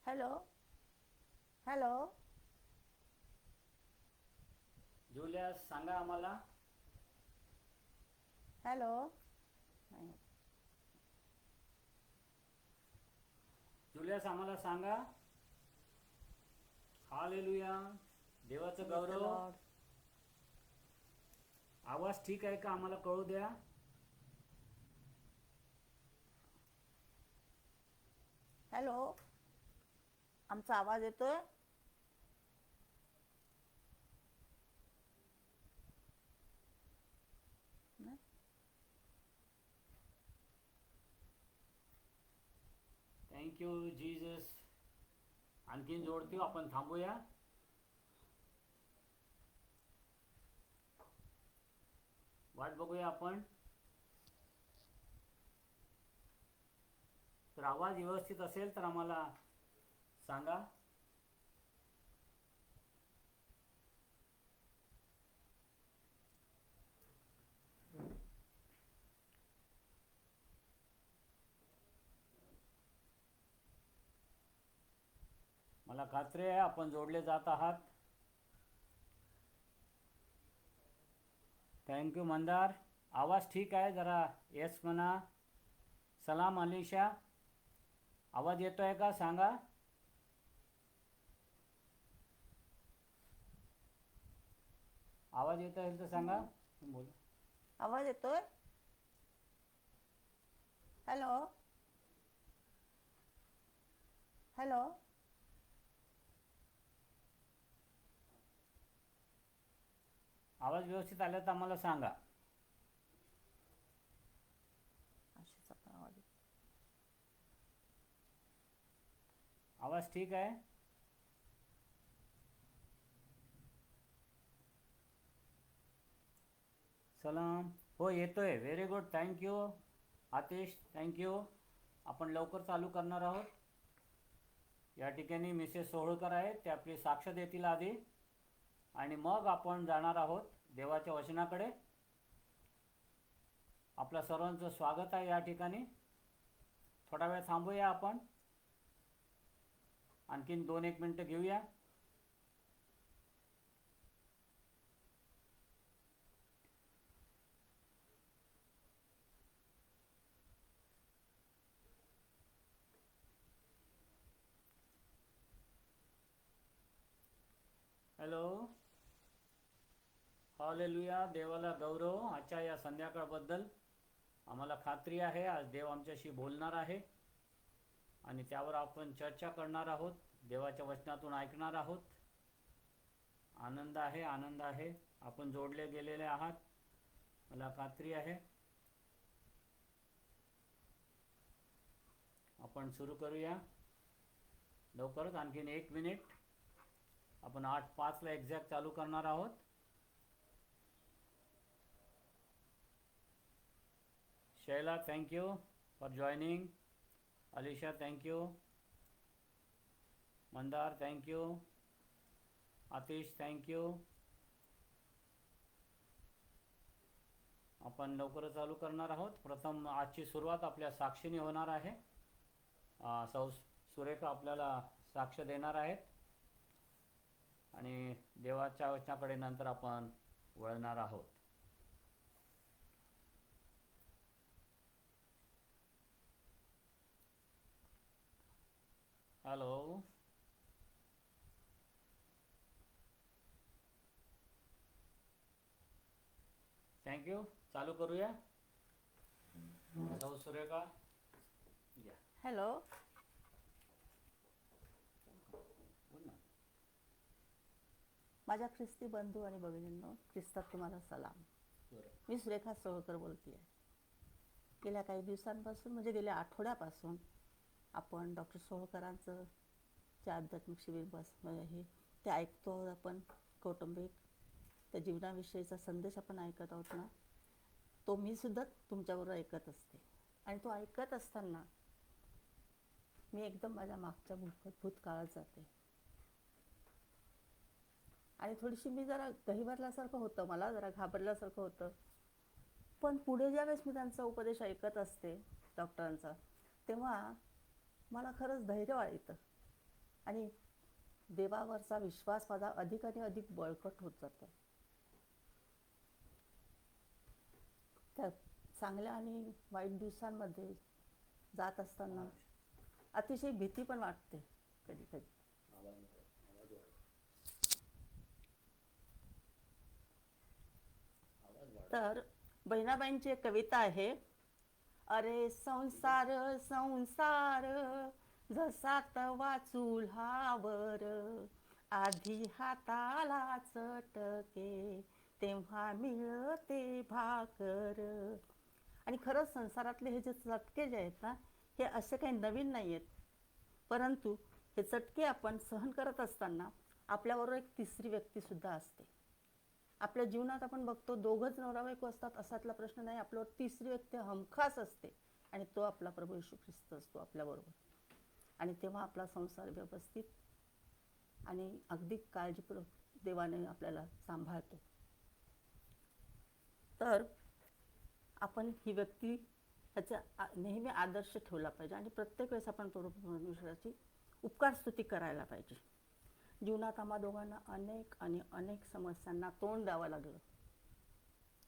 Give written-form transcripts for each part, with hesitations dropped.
Hello. Hello. Julius सांगा आम्हाला. Hello. Julius आम्हाला सांगा. हालेलुया. देवाचं प्रेज द गौरव. लॉर्ड. आवाज ठीक आहे का आम्हाला कळू द्या. हॅलो. आमचा आवाज येतोय? नाही? Thank you Jesus. आणखीन जोडतो आपण थांबूया. वाट बघूया आपण. तर आवाज व्यवस्थित असेल तर आम्हाला सांगा. मला खात्री आहे आपण जोडले जात आहात. थँक्यू मंदार. आवाज ठीक आहे, जरा येस म्हणा. सलाम अलिशा. आवाज येतोय का सांगा. आवाज येत असेल तर सांगा. बोल. आवाज येतोय? हॅलो. हॅलो. आवाज व्यवस्थित आला तर आम्हाला सांगा. अशीच आपण आवाज येतो. आवाज ठीक आहे. सलाम. हो येतोय. Very good. Thank you Atish. Thank you. आपण लवकर चालू करणार आहोत. या ठिकाणी मिसेस सोहळकर आहेत, ते आपली साक्ष देतील आधी आणि मग आपण जाणार आहोत देवाच्या वचनाकडे. आपल्या सर्वांचं स्वागत आहे या ठिकाणी. थोडा वेळ थांबूया आपण. आणखीन 2-1 मिनटं घेऊया. हॅलो. हालेलुया. देवाला गौरव आजच्या या संध्याकाळबद्दल. आम्हाला खात्री आहे आज देव आमच्याशी बोलणार आहे आणि त्यावर आपण चर्चा करणार आहोत. देवाच्या वचनातून ऐकणार आहोत. आनंद आहे, आनंद आहे. आपण जोडले गेलेले आहात, मला खात्री आहे. आपण सुरू करूया लवकरच. आणखीन 1 मिनिट. आपण 8:05 एक्झॅक्ट चालू करणार आहोत. Shaila thank you for joining. Alisha thank you. Mandar thank you. Atish thank you. आपण लवकरच चालू करणार आहोत. प्रथम आजची सुरुवात आपल्या साक्षीने होणार आहे. सौ सुरेखा आपल्याला साक्ष देणार आहेत आणि देवाच्या वचनाकडे नंतर आपण वळणार आहोत. हॅलो. थँक्यू. चालू करूया. सौ सुरेखा या. हॅलो. बोल ना. माझ्या ख्रिस्ती बंधू आणि भगिनींनो, ख्रिस्तात तुम्हाला सलाम. बरं. मी सुरेखा सोहळकर बोलते आहे. गेल्या काही दिवसांपासून, म्हणजे गेल्या आठवड्यापासून आपण डॉक्टर सोहळकरांचं जे आध्यात्मिक शिबिर हे ते ऐकतो आहोत. आपण कौटुंबिक त्या जीवनाविषयीचा संदेश आपण ऐकत आहोत ना, तो मी सुद्धा तुमच्याबरोबर ऐकत असते. आणि तो ऐकत असताना मी एकदम माझ्या मागच्या भूतकाळात जाते आणि थोडीशी मी जरा गहिवरल्यासारखं होतं, मला जरा घाबरल्यासारखं होतं. पण पुढे ज्यावेळेस मी त्यांचा उपदेश ऐकत असते डॉक्टरांचा, तेव्हा मला खरंच धैर्य वाटतं. आणि देवावरचा विश्वास माझा अधिक आणि अधिक बळकट होत जातो. त्या चांगल्या आणि वाईट दिवसांमध्ये जात असताना अतिशय भीती पण वाटते कधी कधी. तर बहिणाबाईंची एक कविता आहे. अरे संसार संसार जसा तवा चुल्हावर, आधी हाताला चटके तेव्हा मिळते भाकर. आणि खरंच संसारातले हे जे चटके जे आहेत ना, हे असे काही नवीन नाही आहेत, परंतु हे चटके आपण सहन करत असताना आपल्याबरोबर एक तिसरी व्यक्तीसुद्धा असते. आपल्या जीवनात आपण बघतो दोघंच नवरा बायको असतात असातला प्रश्न नाही, आपल्यावर तिसरी व्यक्ती हमखास असते आणि तो आपला प्रभू येशू ख्रिस्त असतो आपल्याबरोबर. आणि तेव्हा आपला संसार व्यवस्थित आणि अगदी काळजीपूर्वक देवाने आपल्याला सांभाळतो. तर आपण ही व्यक्ती ह्याचा नेहमी आदर्श ठेवला पाहिजे आणि प्रत्येक वेळेस आपण परमेश्वराची उपकार स्तुती करायला पाहिजे. जीवनात आम्हा दोघांना अनेक आणि अनेक समस्यांना तोंड द्यावं लागलं.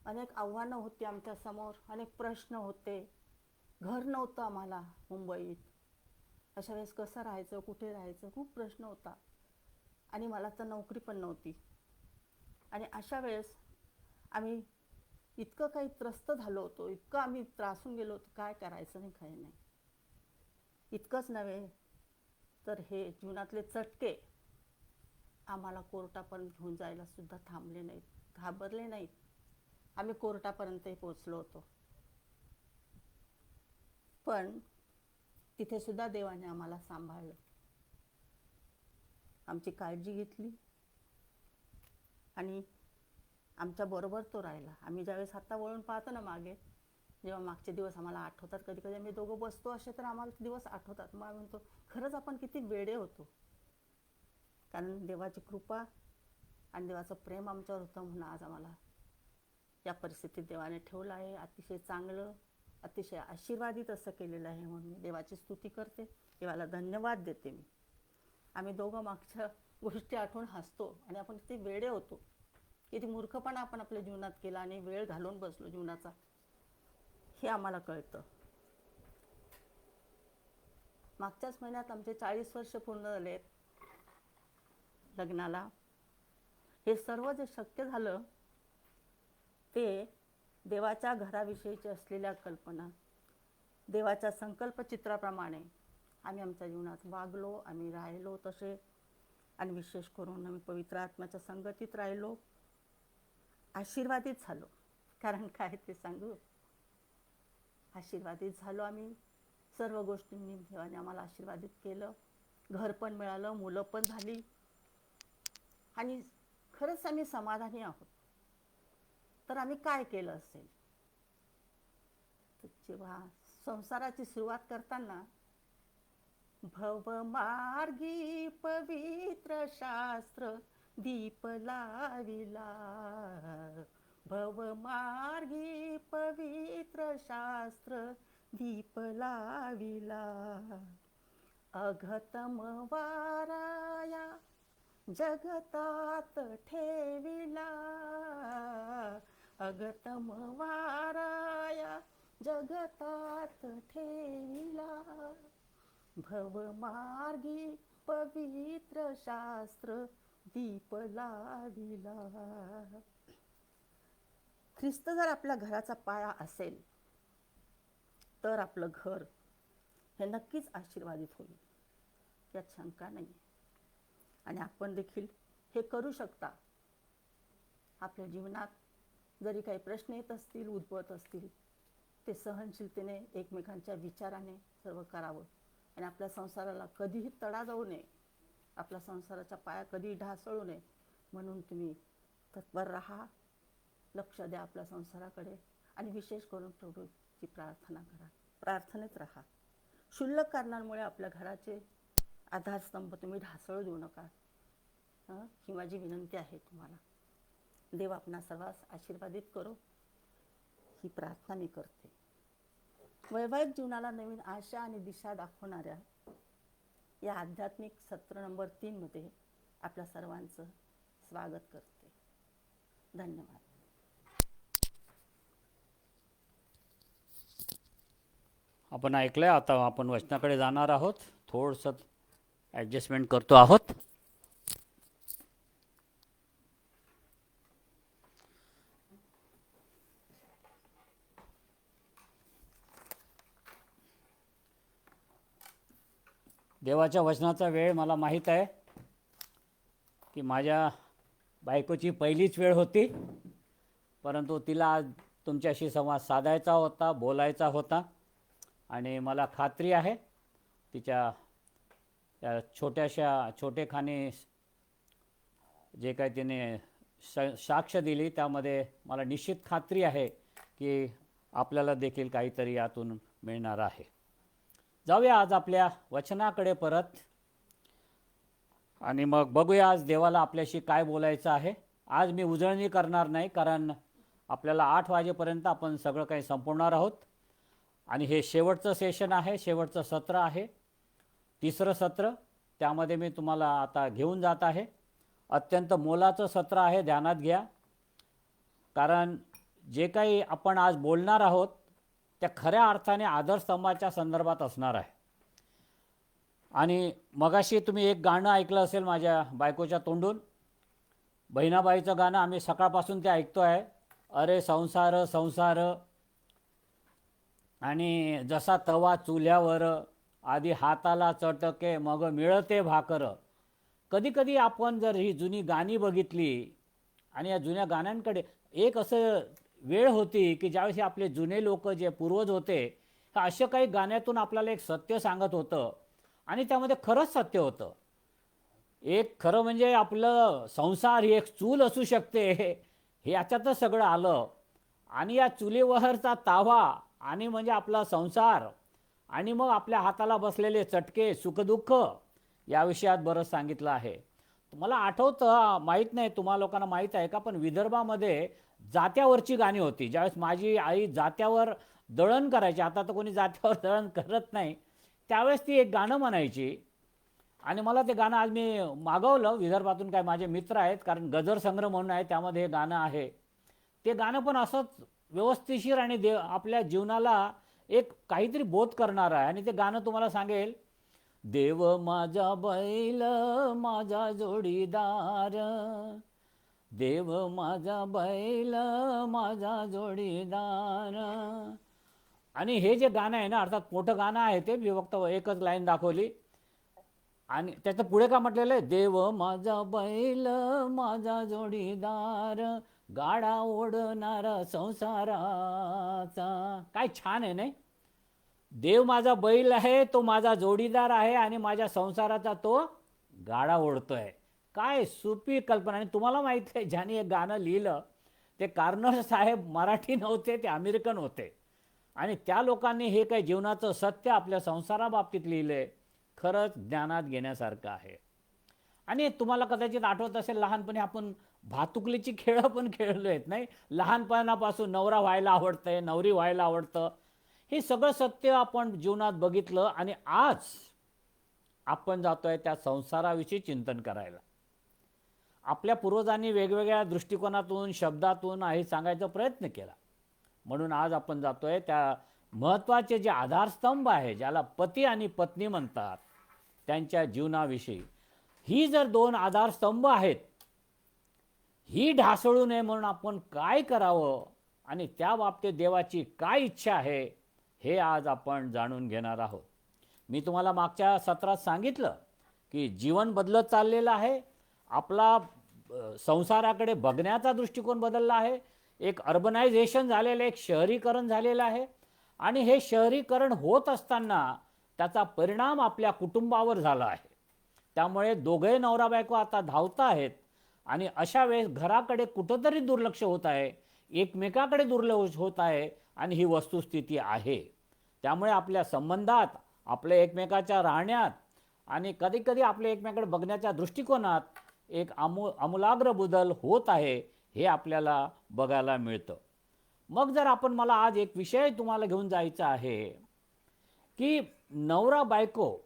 अनेक आव्हानं होती आमच्यासमोर, अनेक प्रश्न होते. घर नव्हतं आम्हाला मुंबईत. अशा वेळेस कसं राहायचं, कुठे राहायचं, खूप प्रश्न होता. आणि मला तर नोकरी पण नव्हती. आणि अशा वेळेस आम्ही इतकं काही त्रस्त झालो होतो, इतकं आम्ही त्रासून गेलो होतो, काय करायचं नाही काही नाही. इतकंच नव्हे तर हे जीवनातले चटके आम्हाला कोर्टापर्यंत घेऊन जायला सुद्धा थांबले नाहीत, घाबरले नाहीत. आम्ही कोर्टापर्यंतही पोचलो होतो. पण तिथे सुद्धा देवाने आम्हाला सांभाळलं, आमची काळजी घेतली आणि आमच्या बरोबर तो राहिला. आम्ही ज्यावेळेस हाता वळून पाहतो ना मागे, जेव्हा मागचे दिवस आम्हाला आठवतात, कधी कधी आम्ही दोघं बसतो असे तर आम्हाला दिवस आठवतात. मग आम्ही म्हणतो खरंच आपण किती वेडे होतो, कारण देवाची कृपा आणि देवाचं प्रेम आमच्यावर होतं म्हणून आज आम्हाला या परिस्थितीत देवाने ठेवलं आहे. अतिशय चांगलं, अतिशय आशीर्वादित असं केलेलं आहे म्हणून मी देवाची स्तुती करते, देवाला धन्यवाद देते मी. आम्ही दोघं मागच्या गोष्टी आठवून हसतो आणि आपण किती वेडे होतो, किती मूर्खपणा आपण आपल्या जीवनात केला आणि वेळ घालवून बसलो जीवनाचा, हे आम्हाला कळतं. मागच्याच महिन्यात आमचे 40 वर्ष पूर्ण झाले लग्नाला. हे सर्व जे शक्य झालं ते देवाच्या घराविषयीची असलेल्या कल्पना, देवाच्या संकल्पचित्राप्रमाणे आम्ही आमच्या जीवनात वागलो, आम्ही राहिलो तसे. आणि विशेष करून आम्ही पवित्र आत्म्याच्या संगतीत राहिलो, आशीर्वादित झालो. कारण काय ते सांगू, आशीर्वादित झालो आम्ही सर्व गोष्टींनी. देवाने आम्हाला आशीर्वादित केलं, घर पण मिळालं, मुलं पण झाली आणि खरंच आम्ही समाधानी आहोत. तर आम्ही काय केलं असेल, तर जेव्हा संसाराची सुरुवात करताना भवमार्गी पवित्र शास्त्र दीप लाविला, भवमार्गी पवित्र शास्त्र दीप लाविला. अघतम वाराया जगतात ठेविला, अगतम वाराया जगतात ठेविला. भवमार्गी पवित्र शास्त्र दीप लाविला. ख्रिस्त जर आपल्या घराचा पाया असेल तर आपलं घर हे नक्कीच आशीर्वादित होईल, यात शंका नाही. आणि आपण देखील हे करू शकता. आपल्या जीवनात जरी काही प्रश्न येत असतील, उद्भवत असतील, ते सहनशीलतेने एकमेकांच्या विचाराने सर्व करावं. आणि आपल्या संसाराला कधीही तडा जाऊ नये, आपल्या संसाराचा पाया कधीही ढासळू नये म्हणून तुम्ही तत्पर राहा, लक्ष द्या आपल्या संसाराकडे आणि विशेष करून प्रभूची प्रार्थना करा, प्रार्थनेत राहा. क्षुल्लक कारणांमुळे आपल्या घराचे आधारस्तंभ तुम्ही ढासळू देऊ नका, ही माझी विनंती आहे तुम्हाला. देव आपणा सर्वांस आशीर्वादित करो, ही प्रार्थना मी करते. वैवाहिक जीवनाला नवीन आशा आणि दिशा दाखवणाऱ्या या आध्यात्मिक सत्र नंबर 3मध्ये आपल्या सर्वांचं स्वागत करते. धन्यवाद. आपण ऐकलं आहे. आता आपण वचनाकडे जाणार आहोत. थोडंसं ॲडजस्टमेंट करतो आहोत. देवाच्या वचनाचा वेळ मला माहीत आहे की माझ्या बायकोची पहिलीच वेळ होती, परंतु तिला आज तुमच्याशी संवाद साधायचा होता, बोलायचा होता. आणि मला खात्री आहे तिच्या त्या छोटेखानी जे काही तिने साक्ष दिली त्यामध्ये मला निश्चित खात्री आहे की आपल्याला देखील काहीतरी यातून मिळणार आहे. जाऊया आज आपल्या वचनाकडे परत आणि मग बघूया आज देवाला आपल्याशी काय बोलायचं आहे. आज मी उजळणी करणार नाही, कारण आपल्याला 8 वाजेपर्यंत आपण सगळं काही संपवणार आहोत. आणि हे शेवटचं सेशन आहे, शेवटचं सत्र आहे, 3रं सत्र. त्यामध्ये मी तुम्हाला आता घेऊन जात आहे. अत्यंत मोलाचं सत्र आहे, ध्यानात घ्या. कारण जे काही आपण आज बोलणार आहोत त्या खऱ्या अर्थाने आदर्शस्तंभाच्या संदर्भात असणार आहे. आणि मगाशी तुम्ही एक गाणं ऐकलं असेल माझ्या बायकोच्या तोंडून, बहिणाबाईचं गाणं. आम्ही सकाळपासून ते ऐकतो आहे. अरे संसार संसार, आणि जसा तवा चुल्यावर, आधी हाताला चटके मग मिळते भाकर. कधीकधी आपण जर ही जुनी गाणी बघितली आणि या जुन्या गाण्यांकडे, एक असं वेळ होती की ज्यावेळेस आपले जुने लोक जे पूर्वज होते, अशा काही गाण्यातून आपल्याला एक सत्य सांगत होतं आणि त्यामध्ये खरंच सत्य होतं. एक खरं म्हणजे आपलं संसार ही एक चूल असू शकते, हे याच्यातच सगळं आलं. आणि या चुलीवरचा तावा आणि म्हणजे आपला संसार, आणि मग आपल्या हाताला बसलेले चटके, सुखदुःख, या विषयात बरंच सांगितलं आहे. मला आठवतं, माहीत नाही तुम्हा लोकांना माहीत आहे का, पण विदर्भामध्ये जात्यावरची गाणी होती. ज्यावेळेस माझी आई जात्यावर दळण करायची, आता तर कोणी जात्यावर दळण करत नाही, त्यावेळेस ती एक गाणं म्हणायची. आणि मला ते गाणं आज मी मागवलं विदर्भातून. काय माझे मित्र आहेत, कारण गजर संग्रह म्हणून आहे, त्यामध्ये हे गाणं आहे. ते गाणं पण असंच व्यवस्थिशीर आणि आपल्या जीवनाला एक काहीतरी बोध करणार आहे. आणि ते गाणं तुम्हाला सांगेल, देव माझा बैल माझा जोडीदार, देव माझा बैल माझा जोडीदार. आणि हे जे गाणं आहे ना, अर्थात मोठं गाणं आहे ते, मी फक्त एकच लाईन दाखवली. आणि त्याचं पुढे का म्हटलेलं आहे, देव माझा बैल माझा जोडीदार, गाडा ओढणारा संसाराचा. काय छान आहे नाही. देव माझा बैल आहे, तो माझा जोडीदार आहे, आणि माझ्या संसाराचा तो गाडा ओढतोय. काय सोपी कल्पना. आणि तुम्हाला माहिती आहे, ज्याने हे गाणं लिहिलं ते कार्नर साहेब मराठी नव्हते, ते अमेरिकन होते. आणि त्या लोकांनी हे काही जीवनाचं सत्य आपल्या संसाराबाबतीत लिहिलंय. खरंच ज्ञानात घेण्यासारखं आहे. आणि तुम्हाला कदाचित आठवत असेल, लहानपणी आपण भातुकलीची खेळं पण खेळलो आहेत नाही. लहानपणापासून नवरा व्हायला आवडतंय, नवरी व्हायला आवडतं, हे सगळं सत्य आपण जीवनात बघितलं. आणि आज आपण जातोय त्या संसाराविषयी चिंतन करायला. आपल्या पूर्वजांनी वेगवेगळ्या दृष्टिकोनातून, शब्दातून हे सांगायचा प्रयत्न केला. म्हणून आज आपण जातोय त्या महत्त्वाचे जे आधारस्तंभ आहे, ज्याला पती आणि पत्नी म्हणतात, त्यांच्या जीवनाविषयी. ही जर 2 आधारस्तंभ आहेत, ही ढासळू नये म्हणून आपण काय करावं आणि त्या बाबतीत देवाची काय इच्छा आहे, हे आज आपण जाणून घेणार आहोत. मी तुम्हाला मागच्या सत्रात सांगितलं की जीवन बदलत चाललेलं आहे. आपला संसाराकडे बघण्याचा दृष्टिकोन बदलला आहे. एक अर्बनायझेशन झालेलं, एक शहरीकरण झालेलं आहे. आणि हे शहरीकरण होत असताना त्याचा परिणाम आपल्या कुटुंबावर झाला आहे. त्यामुळे दोघे नवरा बायको आता धावत आहेत. आणि अशा वेळेस घराकडे कुठंतरी दुर्लक्ष होत आहे, एकमेकाकडे दुर्लक्ष होत आहे. आणि ही वस्तुस्थिती आहे. त्यामुळे आपल्या संबंधात, आपल्या एकमेकाच्या राहण्यात आणि कधीकधी आपल्या एकमेकाकडे बघण्याच्या दृष्टिकोनात एक आमूलाग्र बदल होत आहे, हे आपल्याला बघायला मिळतं. मग जर आपण, मला आज एक विषय तुम्हाला घेऊन जायचा आहे की नवरा बायको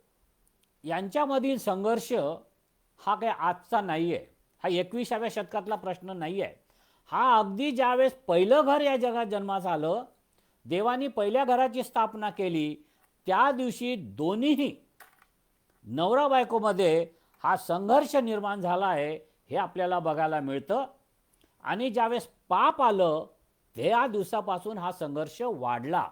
यांच्यामधील संघर्ष हा काही आजचा नाही आहे, हा 21व्या शतकातला प्रश्न नाही आहे. हा अगदी ज्यावेळेस पहिलं घर या जगात जन्मास आलं, देवानी पहिल्या घराची स्थापना केली, त्या दिवशी दोन्हीही नवरा बायकोमध्ये हा संघर्ष निर्माण झाला आहे, हे आपल्याला बघायला मिळतं. आणि ज्यावेळेस पाप आलं त्या दिवसापासून हा संघर्ष वाढला.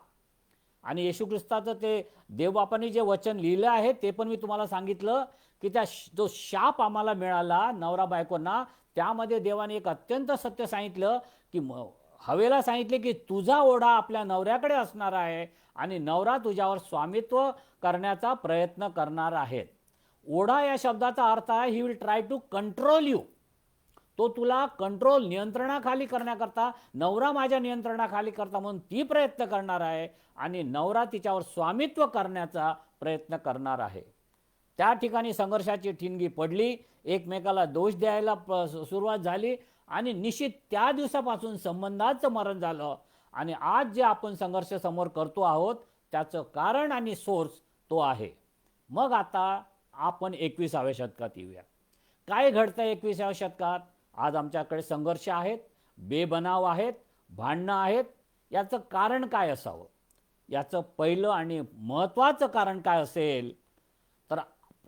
आणि येशू ख्रिस्ताचं ते देवबापाने जे वचन लिहिलं आहे ते पण मी तुम्हाला सांगितलं की जो शाप आम्हाला मिळाला नवरा बायकोंना, त्यामध्ये देवाने एक अत्यंत सत्य सांगितलं की हवेला सांगितले की तुझा ओढा आपल्या नवऱ्याकडे असणार आहे आणि नवरा तुझ्यावर स्वामित्व करण्याचा प्रयत्न करणार आहे. ओढा या शब्दाचा अर्थ आहे he will try to control you. तो तुला कंट्रोल नियंत्रणाखाली करण्याकरता, नवरा माझ्या नियंत्रणाखाली करता म्हणून ती प्रयत्न करणार आहे आणि नवरा तिच्यावर स्वामित्व करण्याचा प्रयत्न करणार आहे. त्या ठिकाणी संघर्षाची ठिणगी पडली, एकमेकाला दोष द्यायला सुरुवात झाली आणि निश्चित त्या दिवसापासून संबंधाचं मरण झालं. आणि आज जे आपण संघर्ष समोर करतो आहोत त्याचं कारण आणि सोर्स तो आहे. मग आता आपण 21व्या शतकात येऊया. काय घडतं 21व्या शतकात? आज आमच्याकडे संघर्ष आहेत, बेबनाव आहेत, भांडणं आहेत. याचं कारण काय असावं? याचं पहिलं आणि महत्त्वाचं कारण काय असेल तर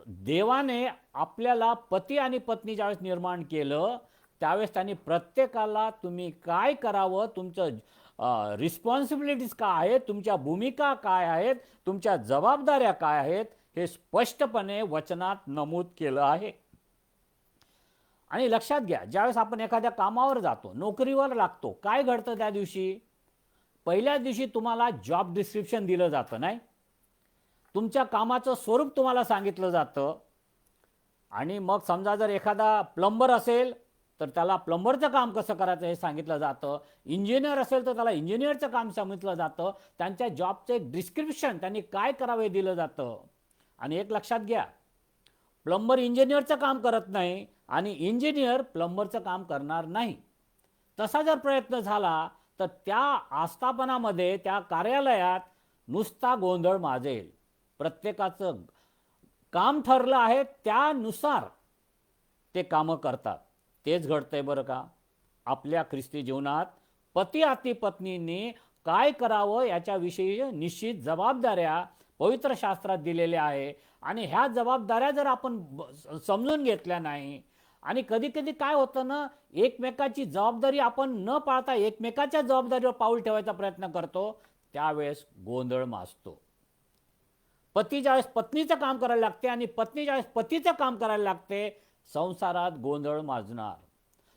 देवाने आपल्याला पती आणि पत्नी ज्यावेळेस निर्माण केलं त्यावेळेस त्यांनी प्रत्येकाला तुम्ही काय करावं, तुमचं रिस्पॉन्सिबिलिटीज काय आहेत, तुमच्या भूमिका काय आहेत, तुमच्या जबाबदाऱ्या काय आहेत हे स्पष्टपणे वचनात नमूद केलं आहे. आणि लक्षात घ्या, ज्यावेळेस आपण एखाद्या कामावर जातो, नोकरीवर लागतो, काय घडतं त्या दिवशी? पहिल्या दिवशी तुम्हाला जॉब डिस्क्रिप्शन दिलं जातं, नाही? तुमच्या कामाचं स्वरूप तुम्हाला सांगितलं जातं. आणि मग समजा जर एखादा प्लंबर असेल तर त्याला प्लंबरचं काम कसं करायचं हे सांगितलं जातं. इंजिनियर असेल तर त्याला इंजिनियरचं काम सांगितलं जातं. त्यांच्या जॉबचं एक डिस्क्रिप्शन, त्यांनी काय करावं हे दिलं जातं. आणि एक लक्षात घ्या, प्लंबर इंजिनियरचं काम करत नाही आणि इंजिनियर प्लंबरचं काम करणार नाही. तसा जर प्रयत्न झाला तर त्या आस्थापनामध्ये, त्या कार्यालयात नुसता गोंधळ माजेल. प्रत्येकाचं काम ठरलं आहे त्यानुसार ते कामं करतात. तेच घडतंय बरं का आपल्या ख्रिस्ती जीवनात. पती आणि पत्नींनी काय करावं याच्याविषयी निश्चित जबाबदाऱ्या पवित्र शास्त्रात दिलेल्या आहे. आणि ह्या जबाबदाऱ्या जर आपण समजून घेतल्या नाही, आणि कधी कधी काय होतं ना, एकमेकाची जबाबदारी आपण न पाळता एकमेकाच्या जबाबदारीवर पाऊल ठेवायचा प्रयत्न करतो, त्यावेळेस गोंधळ माजतो. पती ज्यावेळेस पत्नीचं काम करायला लागते आणि पत्नी ज्यावेळेस पतीचं काम करायला लागते, संसारात गोंधळ माजणार.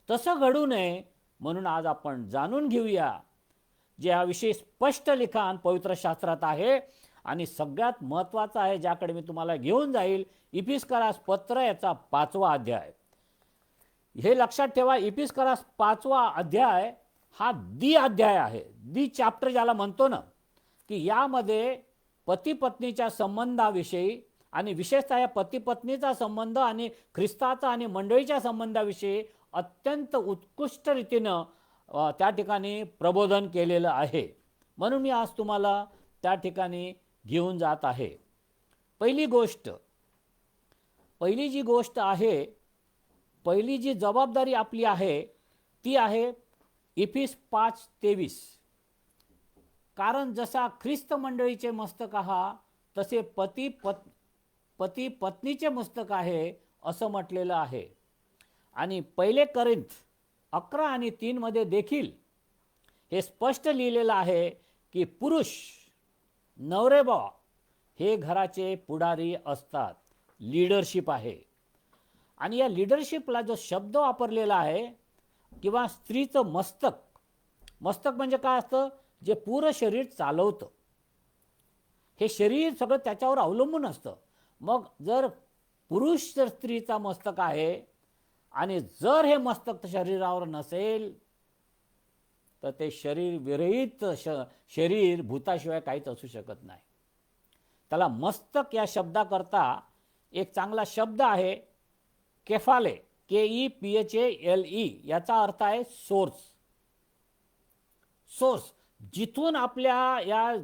तसं घडू नये म्हणून आज आपण जाणून घेऊया जे याविषयी स्पष्ट लिखाण पवित्र शास्त्रात आहे. आणि सगळ्यात महत्त्वाचं आहे, ज्याकडे मी तुम्हाला घेऊन जाईल, इफिसकरास पत्र याचा 5वा अध्याय. हे लक्षात ठेवा, इफिसकरास 5वा अध्याय हा अध्याय आहे. चॅप्टर ज्याला म्हणतो ना, की यामध्ये पती पत्नीच्या संबंधाविषयी आणि विशेषतः या पती पत्नीचा संबंध आणि ख्रिस्ताचा आणि मंडळीच्या संबंधाविषयी अत्यंत उत्कृष्ट रीतीनं त्या ठिकाणी प्रबोधन केलेलं आहे. म्हणून मी आज तुम्हाला त्या ठिकाणी घेऊन जात आहे. पहिली जी गोष्ट आहे, पहिली जी जबाबदारी आपली आहे ती आहे इफिस 5:23. कारण जसा ख्रिस्त मंडळीचे मस्तक आहा तसे पती पत्नीचे मस्तक आहे असं म्हटलेलं आहे. आणि 1 कोरिंथ 11 आणि 3 मध्ये देखील हे स्पष्ट लिहिलेलं आहे की पुरुष नवरेबावा हे घराचे पुढारी असतात. लीडरशिप आहे. आणि या लीडरशिपला जो शब्द वापरलेला आहे, किंवा स्त्रीचं मस्तक म्हणजे काय असतं? जे पूर्ण शरीर चालवतं. हे शरीर सगळं त्याच्यावर अवलंबून असतं. मग जर पुरुष जर स्त्रीचा मस्तक आहे आणि जर हे मस्तक शरीरावर नसेल तर ते शरीर विरहित शरीर भूताशिवाय काहीच असू शकत नाही. त्याला मस्तक या शब्दाकरता एक चांगला शब्द आहे, केफाले, KEPHALE. याचा अर्थ आहे सोर्स. जिथून आपल्या या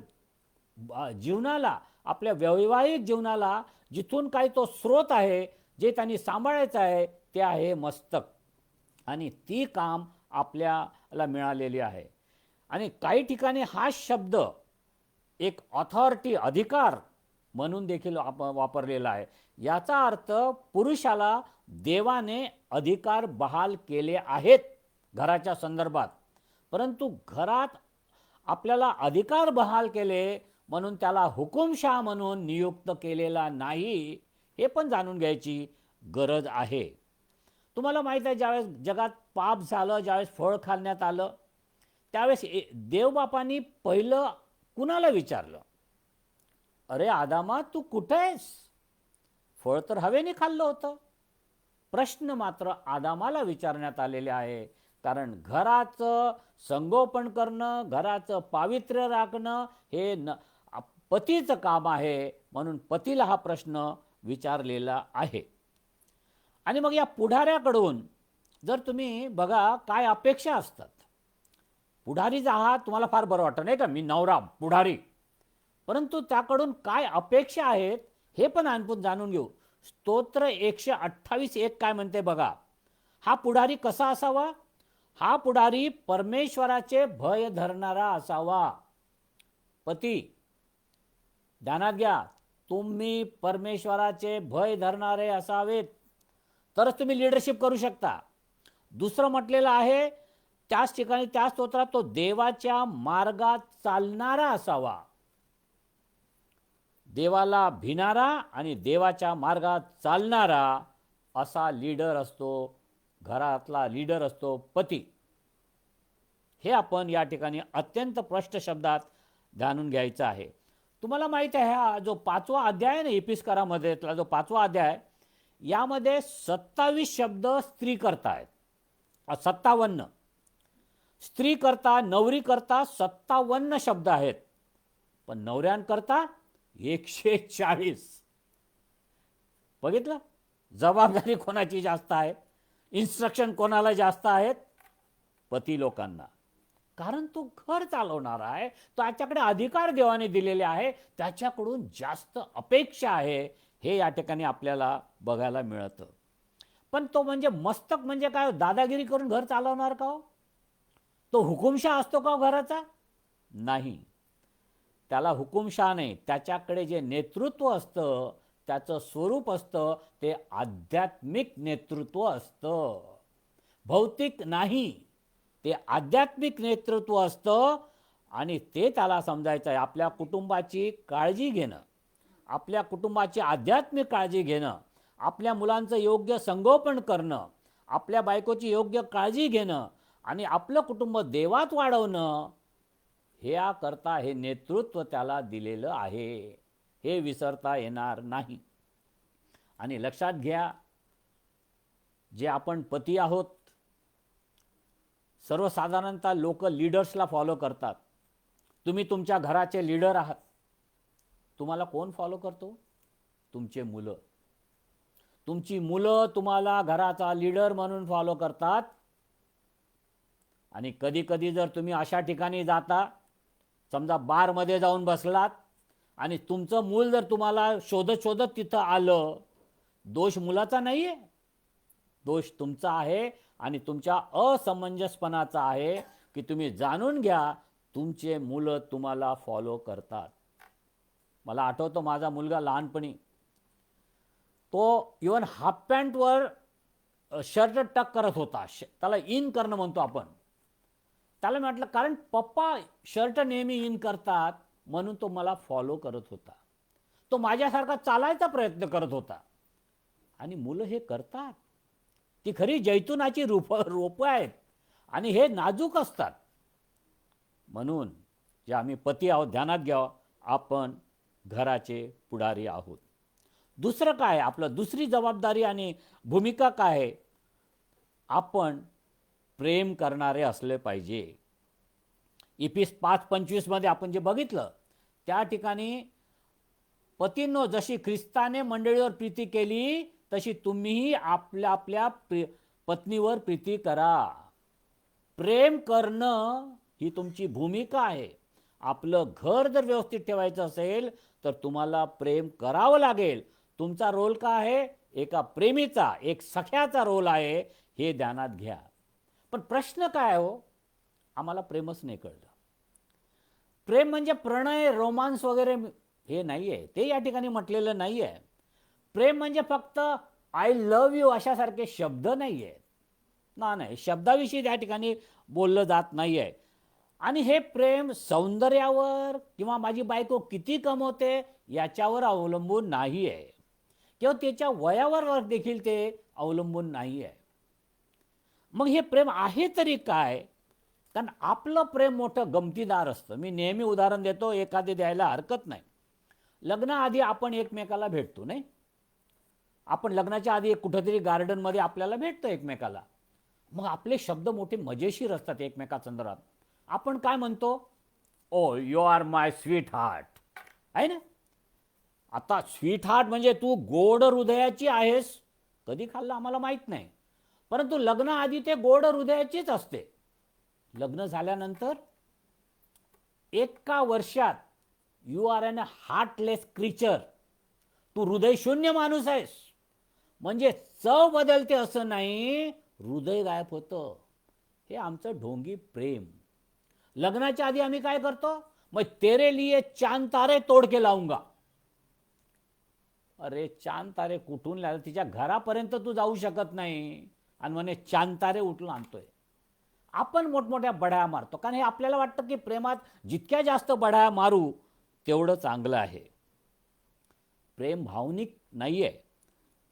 जीवनाला, आपल्या वैवाहिक जीवनाला जिथून काही तो स्रोत आहे, जे त्यांनी सांभाळायचं आहे, ते आहे मस्तक. आणि ती काम आपल्याला मिळालेली आहे. आणि काही ठिकाणी हा शब्द एक ऑथॉरिटी, अधिकार म्हणून देखील वापरलेला आहे. याचा अर्थ पुरुषाला देवाने अधिकार बहाल केले आहेत घराच्या संदर्भात. परंतु घरात आपल्याला अधिकार बहाल केले म्हणून त्याला हुकुमशहा म्हणून नियुक्त केलेला नाही, हे पण जाणून घ्यायची गरज आहे. तुम्हाला माहीत आहे, ज्यावेळेस जगात पाप झालं, ज्यावेळेस फळ खाण्यात आलं, त्यावेळेस देवबापांनी पहिलं कुणाला विचारलं? अरे आदामा, तू कुठे आहेस? फळ तर हवेने खाल्लं होतं. प्रश्न मात्र आदामाला विचारण्यात आलेले आहे, कारण घराचं संगोपन करणं, घराचं पावित्र्य राखणं हे पतीचं काम आहे. म्हणून पतीला हा प्रश्न विचारलेला आहे. आणि मग या पुढाऱ्याकडून जर तुम्ही बघा काय अपेक्षा असतात. पुढारी आहात, तुम्हाला फार बरं वाटतं नाही का, मी नवरा पुढारी, परंतु त्याकडून काय अपेक्षा आहेत हे पण आपण जाणून घेऊ. स्तोत्र 128:1 काय म्हणते बघा. हा पुढारी कसा असावा? हा पुढारी परमेश्वराचे भय धरणारा असावा. पती, ध्यानात घ्या, तुम्ही परमेश्वराचे भय धरणारे असावेत, तरच तुम्ही लीडरशिप करू शकता. दुसरं म्हटलेलं आहे त्याच ठिकाणी, त्या स्तोत्रात, तो देवाच्या मार्गात चालणारा असावा. देवाला भिणारा आणि देवाच्या मार्गात चालणारा असा लीडर असतो, घरातला लीडर असतो पती. हे आपण या ठिकाणी अत्यंत स्पष्ट शब्दात जाणून घ्यायचं आहे. तुम्हाला माहिती आहे, हा जो 5वा अध्याय आहे ना इपिस्करामधला, जो 5वा अध्याय, यामध्ये 27 शब्द स्त्री करता आहेत. 57 स्त्री करता, नवरी करता 57 शब्द आहेत. पण नवऱ्यांकरता 140. बघितलं, जबाबदारी कोणाची जास्त आहे? इन्स्ट्रक्शन कोणाला जास्त आहेत? पती लोकांना. कारण तो घर चालवणारा आहे, त्याच्याकडे अधिकार देवाने दिलेले आहे, त्याच्याकडून जास्त अपेक्षा आहे, हे या ठिकाणी आपल्याला बघायला मिळतं. पण तो म्हणजे मस्तक म्हणजे काय, दादागिरी करून घर चालवणार का हो? तो हुकुमशहा असतो का घराचा? नाही, त्याला हुकुमशहा नाही. त्याच्याकडे जे नेतृत्व असतं, त्याचं स्वरूप असतं, ते आध्यात्मिक नेतृत्व असतं, भौतिक नाही. ते आध्यात्मिक नेतृत्व असतं. आणि ते त्याला समजायचं आहे. आपल्या कुटुंबाची काळजी घेणं, आपल्या कुटुंबाची आध्यात्मिक काळजी घेणं, आपल्या मुलांचं योग्य संगोपन करणं, आपल्या बायकोची योग्य काळजी घेणं आणि आपलं कुटुंब देवात वाढवणं, करता हे नेतृत्व त्याला दिलेलं आहे. हे विसरता येणार नाही. आणि लक्षात घ्या, जे आपण पती आहोत, सर्वसाधारणतः लोक लीडर्सला फॉलो करतात. तुम्ही तुमच्या घराचे लीडर आहात. तुम्हाला कोण फॉलो करतो? तुमचे मुलं. तुमची मुलं तुम्हाला घराचा लीडर म्हणून फॉलो करतात. आणि कधी कधी जर तुम्ही अशा ठिकाणी जाता, समजा बारमध्ये जाऊन बसलात आणि तुमचं मूल जर तुम्हाला शोधत शोधत तिथं आलं, दोष मुलाचा नाही आहे, दोष तुमचा आहे आणि तुमच्या असमंजसपणाचा आहे की तुम्ही जाणून घ्या, तुमचे मुलं तुम्हाला फॉलो करतात. मला आठवतं, माझा मुलगा लहानपणी तो इवन हाफ पॅन्टवर शर्ट टक करत होता. त्याला इन करणं म्हणतो आपण. त्याला म्हटलं, कारण पप्पा शर्ट नेहमी इन करतात म्हणून तो मला फॉलो करत होता. तो माझ्यासारखा चालायचा प्रयत्न करत होता. आणि मुलं हे करतात. ती खरी जैतुनाची रोपं आहेत आणि हे नाजूक असतात. म्हणून जे आम्ही पती आहोत, ध्यानात घ्यावं, आपण घराचे पुढारी आहोत. दुसरं काय, आपलं दुसरी जबाबदारी आणि भूमिका काय आहे? आपण प्रेम करणारे असले पाहिजे. इफिस 5:25 मध्ये आपण जे बघितलं, त्या ठिकाणी पतींनो, जशी ख्रिस्ताने मंडळीवर प्रीती केली, तशी तुम्हीही आपल्या आपल्या पत्नीवर प्रीती करा. प्रेम करणं ही तुमची भूमिका आहे. आपलं घर जर व्यवस्थित ठेवायचं असेल तर तुम्हाला प्रेम करावं लागेल. तुमचा रोल का आहे? एका प्रेमीचा, एक सख्याचा रोल आहे, हे ध्यानात घ्या. पण प्रश्न काय हो, आम्हाला प्रेमच नाही कळलं. प्रेम म्हणजे प्रणय, रोमांस वगैरे हे नाही आहे, ते या ठिकाणी म्हटलेलं नाही आहे. प्रेम म्हणजे फक्त आय लव्ह यू अशासारखे शब्द नाही आहेत. नाही, शब्दाविषयी त्या ठिकाणी बोललं जात नाही आहे. आणि हे प्रेम सौंदर्यावर किंवा माझी बायको किती कमवते याच्यावर अवलंबून नाही आहे, किंवा त्याच्या वयावर देखील ते अवलंबून नाही आहे. मग हे प्रेम आहे तरी काय? कारण आपलं प्रेम मोठं गमतीदार असतं. मी नेहमी उदाहरण देतो, एखादे द्यायला हरकत नाही. लग्नाआधी आपण एकमेकाला भेटतो नाही? आपण लग्नाच्या आधी कुठेतरी गार्डनमध्ये आपल्याला भेटतो एकमेकाला. मग आपले शब्द मोठे मजेशीर असतात एकमेकासंदर्भात. आपण काय म्हणतो? Oh you are my sweetheart, आहे ना? आता स्वीट हार्ट म्हणजे तू गोड हृदयाची आहेस. कधी खाल्लं आम्हाला माहीत नाही, परंतु लग्नाआधी ते गोड हृदयाचीच असते. लग्न झाल्यानंतर एका वर्षात you are an heartless creature, तू हृदयशून्य माणूस आहेस. म्हणजे चव बदलते असं नाही, हृदय गायब होतं. हे आमचं ढोंगी प्रेम. लग्नाच्या आधी आम्ही काय करतो? मग तेरे लिए चांद तारे तोड के लाऊंगा. अरे चांद तारे कुठून लावले? तिच्या घरापर्यंत तू जाऊ शकत नाही आणि म्हणे चांद तारे उठून आणतोय. आपण मोठमोठ्या बढाया मारतो, कारण हे आपल्याला वाटतं की प्रेमात जितक्या जास्त बढाया मारू तेवढं चांगलं आहे. प्रेम भावनिक नाही आहे.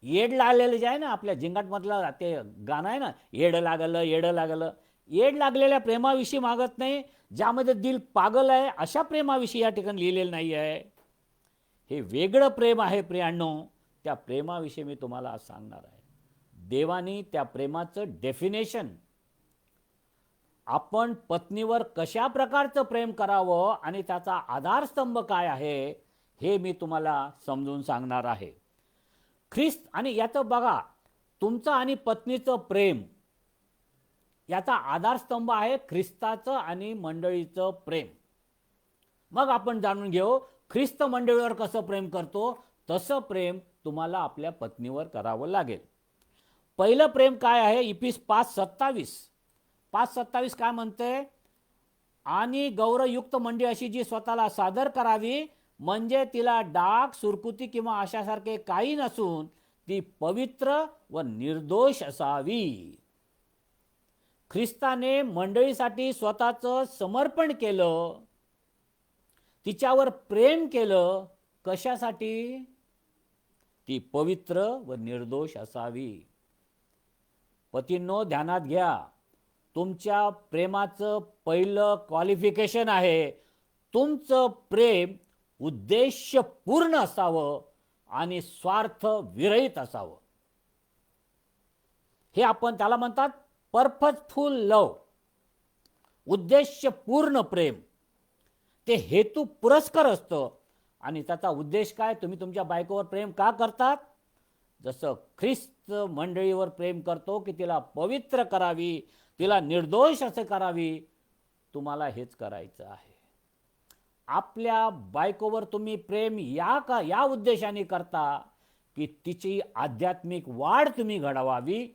येड लागलेलं जे आहे ना, आपल्या झिंगाटमधलं ते गाणं आहे ना, येडं लागलं येडं लागलं. येड लागलेल्या प्रेमाविषयी मागत नाही. ज्यामध्ये दिल पागल आहे अशा प्रेमाविषयी या ठिकाणी लिहिलेलं नाही आहे. हे वेगळं प्रेम आहे प्रियांनो. त्या प्रेमाविषयी मी तुम्हाला आज सांगणार आहे. देवानी त्या प्रेमाचं डेफिनेशन, आपण पत्नीवर कशा प्रकारचं प्रेम करावं आणि त्याचा आधारस्तंभ काय आहे हे मी तुम्हाला समजून सांगणार आहे. ख्रिस्त, आणि याचं बघा, तुमचं आणि पत्नीचं प्रेम याचा आधारस्तंभ आहे ख्रिस्ताचं आणि मंडळीचं प्रेम. मग आपण जाणून घेऊ ख्रिस्त मंडळीवर कसं प्रेम करतो, तसं प्रेम तुम्हाला आपल्या पत्नीवर करावं लागेल. पहिलं प्रेम काय आहे? इफिस 5:27 काय म्हणते? आणि गौरवयुक्त मंडळी अशी जी स्वतःला सादर करावी, म्हणजे तिला डाग, सुरकुती किंवा अशासारखे काही नसून ती पवित्र व निर्दोष असावी. ख्रिस्ताने मंडळीसाठी स्वतःचं समर्पण केलं, तिच्यावर प्रेम केलं. कशासाठी? ती पवित्र व निर्दोष असावी. पतींनो ध्यानात घ्या, तुमच्या प्रेमाचं पहिलं क्वालिफिकेशन आहे तुमचं प्रेम उद्देशपूर्ण असावं आणि स्वार्थ विरहित असावं. हे आपण त्याला म्हणतात पर्पजफुल लव. उद्देशपूर्ण प्रेम ते हेतू पुरस्कर असतं. आणि त्याचा उद्देश काय? तुम्ही तुमच्या बायकोवर प्रेम का करतात? जसं ख्रिस्त मंडळीवर प्रेम करतो की तिला पवित्र करावी, तिला निर्दोष असे करावी, तुम्हाला हेच करायचं आहे. आपल्या बायकोवर तुम्ही प्रेम या उद्देशाने करता की तिची आध्यात्मिक वाढ तुम्ही घडवावी,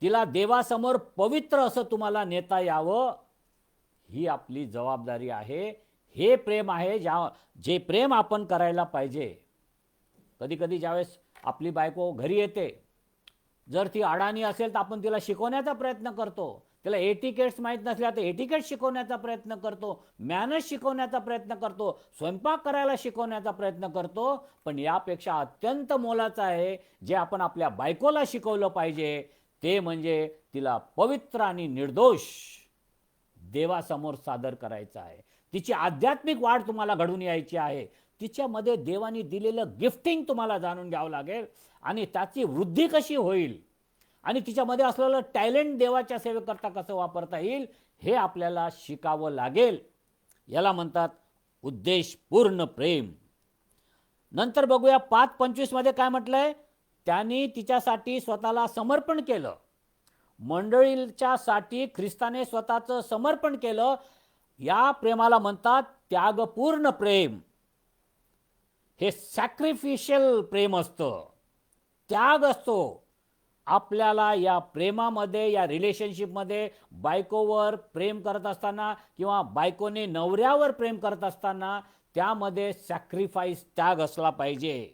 तिला देवासमोर पवित्र असं तुम्हाला नेता यावं. ही आपली जबाबदारी आहे. हे प्रेम आहे जे प्रेम आपण करायला पाहिजे. कधी कधी ज्यावेळेस आपली बायको घरी येते, जर ती अडाणी असेल तर आपण तिला शिकवण्याचा प्रयत्न करतो. तिला एटिकेट्स माहीत नसल्या तर एटिकेट शिकवण्याचा प्रयत्न करतो, मॅनर्स शिकवण्याचा प्रयत्न करतो, स्वयंपाक करायला शिकवण्याचा प्रयत्न करतो. पण यापेक्षा अत्यंत मोलाचं आहे जे आपण आपल्या बायकोला शिकवलं पाहिजे, ते म्हणजे तिला पवित्र आणि निर्दोष देवासमोर सादर करायचं आहे. तिची आध्यात्मिक वाढ तुम्हाला घडून यायची आहे. तिच्यामध्ये देवाने दिलेलं गिफ्टिंग तुम्हाला जाणून घ्यावं लागेल आणि त्याची वृद्धी कशी होईल आणि तिच्यामध्ये असलेलं टॅलेंट देवाच्या सेवेकरता कसं वापरता येईल हे आपल्याला शिकावं लागेल. याला म्हणतात उद्देशपूर्ण प्रेम. नंतर बघूया 5:25 मध्ये काय म्हटलंय? त्यांनी तिच्यासाठी स्वतःला समर्पण केलं. मंडळीच्यासाठी ख्रिस्ताने स्वतःचं समर्पण केलं. या प्रेमाला म्हणतात त्यागपूर्ण प्रेम. हे सॅक्रिफिशियल प्रेम असतं, त्याग असतो. आपल्याला या प्रेमामध्ये, या रिलेशनशिपमध्ये बायकोवर प्रेम करत असताना किंवा बायकोने नवऱ्यावर प्रेम करत असताना त्यामध्ये सॅक्रिफाईस, त्याग असला पाहिजे.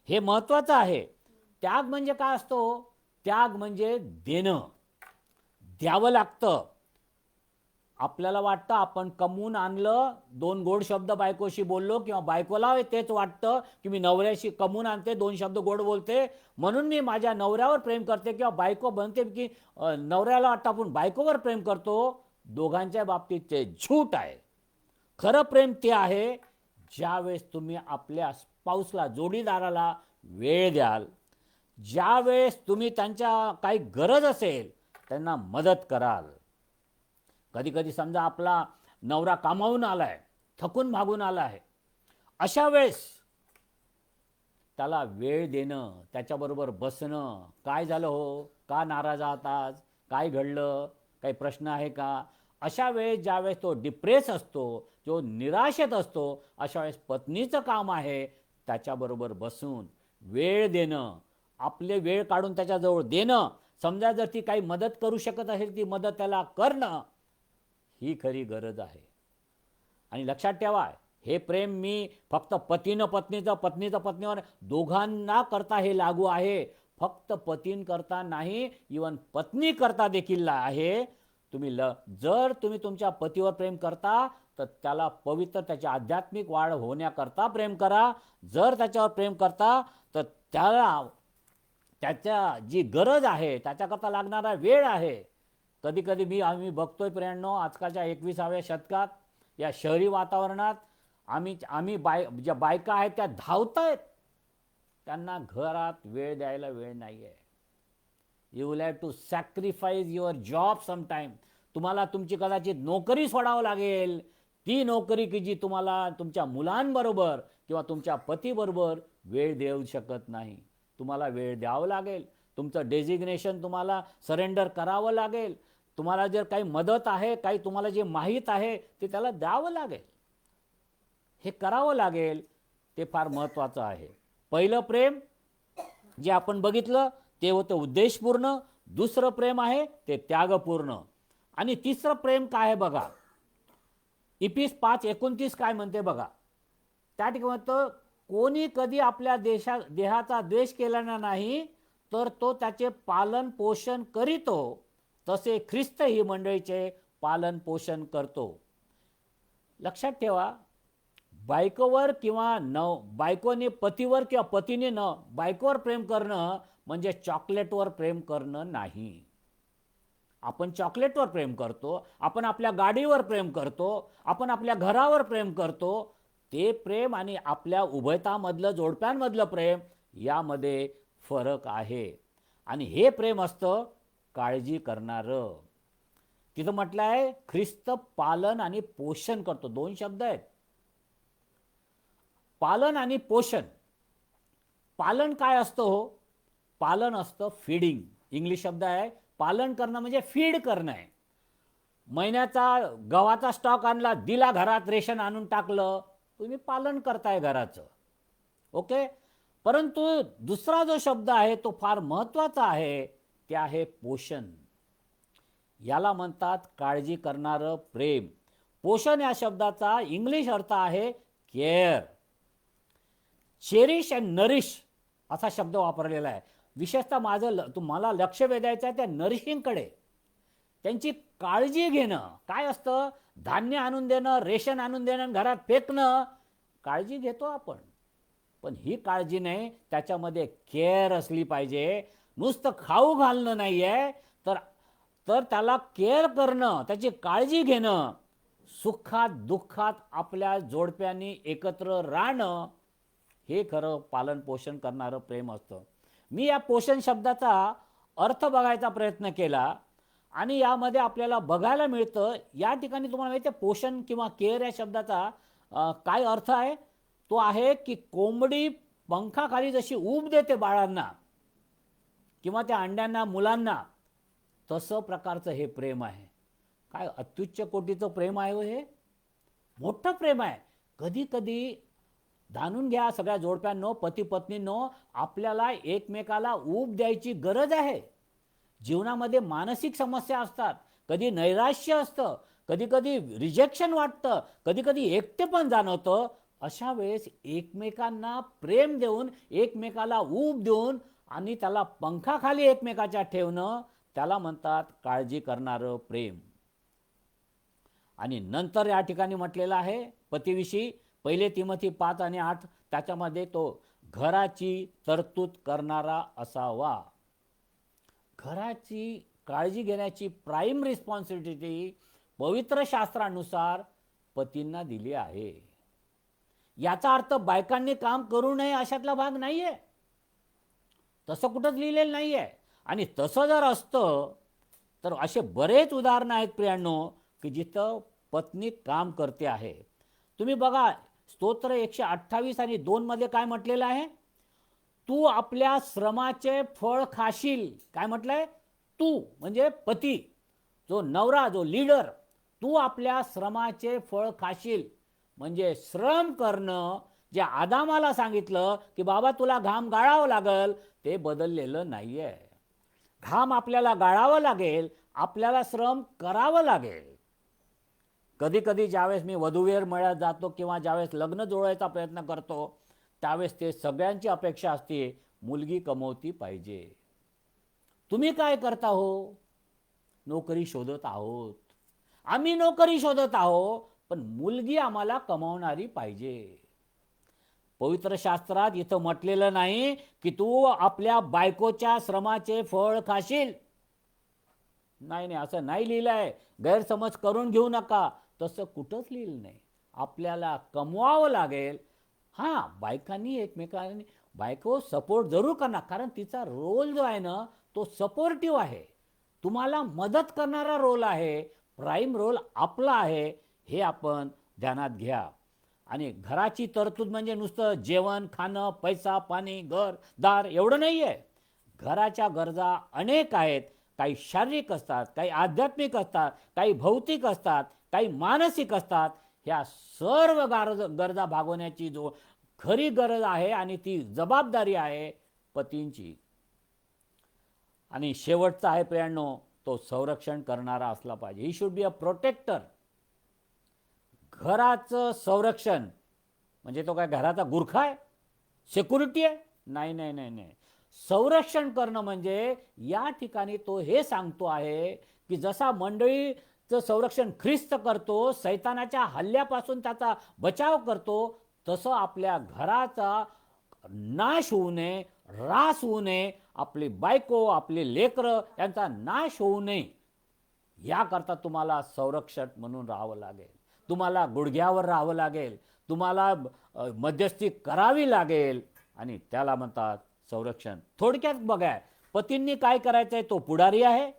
हे महत्त्वाचं आहे. त्याग म्हणजे काय असतो? त्याग म्हणजे देणं, द्यावं लागतं. आपल्याला वाटतं आपण कमवून आणलं, 2 गोड शब्द बायकोशी बोललो किंवा बायकोला तेच वाटतं की मी नवऱ्याशी कमवून आणते, 2 शब्द गोड बोलते म्हणून मी माझ्या नवऱ्यावर प्रेम करते, किंवा बायको बनते की नवऱ्याला वाटतं आपण बायकोवर प्रेम करतो. दोघांच्या बाबतीत ते झूट आहे. खरं प्रेम ते आहे ज्यावेळेस तुम्ही आपल्या स्पाऊसला, जोडीदाराला वेळ द्याल, ज्यावेळेस तुम्ही त्यांच्या काही गरज असेल त्यांना मदत कराल. कधी कधी समजा आपला नवरा कामावून आलाय, थकून भागून आला आहे, अशा वेळेस त्याला वेळ देणं, त्याच्याबरोबर बसणं, काय झालं हो, का नाराज आहात आज, काय घडलं, काही प्रश्न आहे का. अशा वेळेस ज्यावेळेस तो डिप्रेस असतो, जो निराशेत असतो, अशा वेळेस पत्नीचं काम आहे त्याच्याबरोबर बसून वेळ देणं, आपले वेळ काढून त्याच्याजवळ देणं. समजा जर ती काही मदत करू शकत असेल ती मदत त्याला करणं, ही खरी गरज आहे. आणि लक्षात ठेवा, हे प्रेम मी फक्त पतीनं पत्नीचं, पत्नीचं पत्नीवर, दोघांना करता हे लागू आहे. फक्त पतींकरता नाही, इवन पत्नी करता देखील आहे. जर तुम्ही तुमच्या पतीवर प्रेम करता तर त्याला पवित्र, त्याची आध्यात्मिक वाढ होण्याकरता प्रेम करा. जर त्याच्यावर प्रेम करता तर त्याला त्याच्या जी गरज आहे, त्याच्याकरता लागणारा वेळ आहे. कधी कधी आम्ही बघतोय प्रियांनो, आजकालच्या 21व्या शतकात या शहरी वातावरणात आम्ही ज्या बायका आहेत त्या धावत आहेत, त्यांना घरात वेळ द्यायला वेळ नाही आहे. You will have to sacrifice your job sometime. तुम्हाला तुमची कदाचित नोकरी सोडावं लागेल, ती नोकरी की जी तुम्हाला तुमच्या मुलांबरोबर किंवा तुमच्या पतीबरोबर वेळ देऊ शकत नाही. तुम्हाला वेळ द्यावं लागेल, तुमचं डेझिग्नेशन तुम्हाला सरेंडर करावं लागेल. तुम्हाला जर काही मदत आहे, काही तुम्हाला जे माहीत आहे ते त्याला द्यावं लागेल, हे करावं लागेल. ते फार महत्त्वाचं आहे. पहिलं प्रेम जे आपण बघितलं ते होतं उद्देशपूर्ण, दुसरं प्रेम आहे ते त्यागपूर्ण, आणि तिसरं प्रेम काय आहे बघा. इफिस 5:29 काय म्हणते बघा. त्या ठिकाणी म्हणतं, कोणी कधी आपल्या देहाचा द्वेष केला नाही तर तो त्याचे पालन पोषण करीतो, तसे ख्रिस्त ही मंडळीचे पालन पोषण करतो. लक्षात ठेवा, बायकोवर किंवा बायकोने पतीवर किंवा पतीने बायकोवर प्रेम करणं म्हणजे चॉकलेटवर प्रेम करणं नाही. आपण चॉकलेटवर प्रेम करतो, आपण आपल्या गाडीवर प्रेम करतो, आपण आपल्या घरावर प्रेम करतो. ते प्रेम आणि आपल्या उभयतामधलं, जोडप्यांमधलं प्रेम यामध्ये फरक आहे. आणि हे प्रेम असतं काळजी करणारं. तिथं म्हटलं आहे ख्रिस्त पालन आणि पोषण करतो. 2 शब्द आहेत, पालन आणि पोषण. पालन काय असतं हो? पालन असतं फीडिंग. इंग्लिश शब्द आहे. पालन करणं म्हणजे फीड करणं आहे. महिन्याचा गव्हाचा स्टॉक आणला, दिला, घरात रेशन आणून टाकलं, तुम्ही पालन करताय घराचं. ओके. परंतु दुसरा जो शब्द आहे तो फार महत्त्वाचा आहे, ते आहे पोषण. याला म्हणतात काळजी करणारं प्रेम. पोषण या शब्दाचा इंग्लिश अर्थ आहे केअर. चेरिश अँड नरिश असा शब्द वापरलेला आहे. विशेषतः तुम्हाला लक्ष वेधायचं आहे त्या नरिशिंगकडे. त्यांची काळजी घेणं. काय असतं? धान्य आणून देणं, रेशन आणून देणं, घरात फेकणं, काळजी घेतो आपण, पण ही काळजी नाही, त्याच्यामध्ये केअर असली पाहिजे. नुसतं खाऊ घालणं नाही आहे, तर त्याला केअर करणं, त्याची काळजी घेणं, सुखात दुःखात आपल्या जोडप्यांनी एकत्र राहणं, हे खरं पालन पोषण करणारं प्रेम असतं. मी या पोषण शब्दाचा अर्थ बघायचा प्रयत्न केला आणि यामध्ये आपल्याला बघायला मिळतं, या ठिकाणी तुम्हाला माहिती आहे पोषण किंवा केअर या शब्दाचा काय अर्थ आहे? तो आहे की कोंबडी पंखाखाली जशी ऊब देते बाळांना किंवा त्या अंड्यांना, मुलांना, तसं प्रकारचं हे प्रेम आहे. काय अत्युच्च कोटीचं प्रेम आहे हे, मोठं प्रेम आहे. कधी कधी जाणून घ्या सगळ्या जोडप्यांनो, पती पत्नींनो, आपल्याला एकमेकाला ऊब द्यायची गरज आहे. जीवनामध्ये मानसिक समस्या असतात, कधी नैराश्य असतं, कधी कधी रिजेक्शन वाटतं, कधी कधी एकटेपण जाणवतं. अशा वेळेस एकमेकांना प्रेम देऊन, एकमेकाला ऊब देऊन आणि त्याला पंखाखाली एकमेकाच्या ठेवणं, त्याला म्हणतात काळजी करणारं प्रेम. आणि नंतर या ठिकाणी म्हटलेलं आहे पतीविषयी, 1 तिमोथी 5 आणि 8, त्याच्यामध्ये तो घराची तरतूद करणारा असावा. घराची काळजी घेण्याची प्राईम रिस्पॉन्सिबिलिटी पवित्र शास्त्रानुसार पतींना दिली आहे. याचा अर्थ बायकांनी काम करू नये अशातला भाग नाहीये, तसं कुठंच लिहिलेलं नाहीये. आणि तसं जर असतं तर असे बरेच उदाहरणं आहेत प्रियांनो की जिथं पत्नी काम करते आहे. तुम्ही बघा स्तोत्र 128 आणि 2 मध्ये काय म्हटलेलं आहे? तू आपल्या श्रमाचे फळ खाशील. काय म्हटलंय? तू म्हणजे पती, जो नवरा, जो लीडर, तू आपल्या श्रमाचे फळ खाशील. म्हणजे श्रम करणं, जे आदामाला सांगितलं की बाबा तुला घाम गाळावं लागल, ते बदललेलं नाहीये. घाम आपल्याला गाळावं लागेल, आपल्याला श्रम करावं लागेल. कधी कधी ज्यावेळेस मी वधूवर मेळ्यात जातो किंवा ज्यावेळेस लग्न जुळवायचा प्रयत्न करतो, त्यावेळेस ते सगळ्यांची अपेक्षा असते मुलगी कमवती पाहिजे. तुम्ही काय करता हो? नोकरी शोधत आहोत. आम्ही नोकरी शोधत आहोत, पण मुलगी आम्हाला कमावणारी पाहिजे. पवित्र शास्त्रात इथं म्हटलेलं नाही की तू आपल्या बायकोच्या श्रमाचे फळ खाशील. नाही नाही, असं नाही लिहिलंय. गैरसमज करून घेऊ नका, तसं कुठंच लिहिलं नाही. आपल्याला कमवावं लागेल. हां, बायकांनी एकमेकांनी, बायको सपोर्ट जरूर करणार, कारण तिचा रोल जो आहे ना तो सपोर्टिव्ह आहे, तुम्हाला मदत करणारा रोल आहे. प्राईम रोल आपला आहे, हे आपण ध्यानात घ्या. आणि घराची तरतूद म्हणजे नुसतं जेवण, खाणं, पैसा, पाणी, घर दार एवढं नाही आहे. घराच्या गरजा अनेक आहेत. काही शारीरिक असतात, काही आध्यात्मिक असतात, काही भौतिक असतात, काही मानसिक असतात. ह्या सर्व गरजा भागवण्याची जो खरी गरज आहे आणि ती जबाबदारी आहे पतींची. आणि शेवटचा आहे प्रियांनो, तो संरक्षण करणारा असला पाहिजे. He should be a protector. घराचं संरक्षण म्हणजे तो काय घराचा गुरखा आहे, सिक्युरिटी आहे? नाही नाही नाही नाही. संरक्षण करणं म्हणजे या ठिकाणी तो हे सांगतो आहे की जसा मंडळीचं संरक्षण ख्रिस्त करतो, सैतानाच्या हल्ल्यापासून त्याचा बचाव करतो, तसं आपल्या घराचा नाश होऊ नये, ऱ्हास होऊ नये, आपली बायको, आपले लेकरं यांचा नाश होऊ नये, याकरता तुम्हाला संरक्षक म्हणून राहावं लागेल. तुम्हाला गुडघ्यावर राहावं लागेल, तुम्हाला मध्यस्थी करावी लागेल, आणि त्याला म्हणतात संरक्षण. थोडक्यात बघा, पतींनी काय करायचं आहे? तो पुढारी आहे,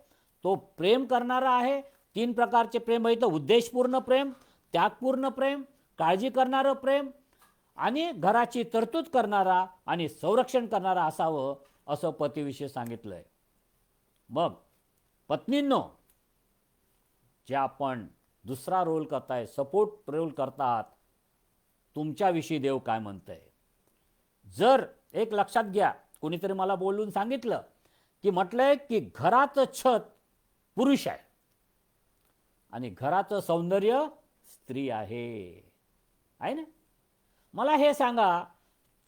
तो प्रेम करणारा आहे. 3 प्रकारचे प्रेम आहे. उद्देशपूर्ण प्रेम, त्यागपूर्ण प्रेम, काळजी करणारं प्रेम आणि घराची तरतूद करणारा आणि संरक्षण करणारा असावं, असं पतीविषयी सांगितलंय. मग पत्नींनो, जे आपण दुसरा रोल करताय, सपोर्ट रोल करतात, तुमच्याविषयी देव काय म्हणतंय? जर एक लक्षात घ्या, कोणीतरी मला बोलून सांगितलं की म्हटलंय की घराचं छत पुरुष आहे आणि घराचं सौंदर्य स्त्री आहे ना. मला हे सांगा,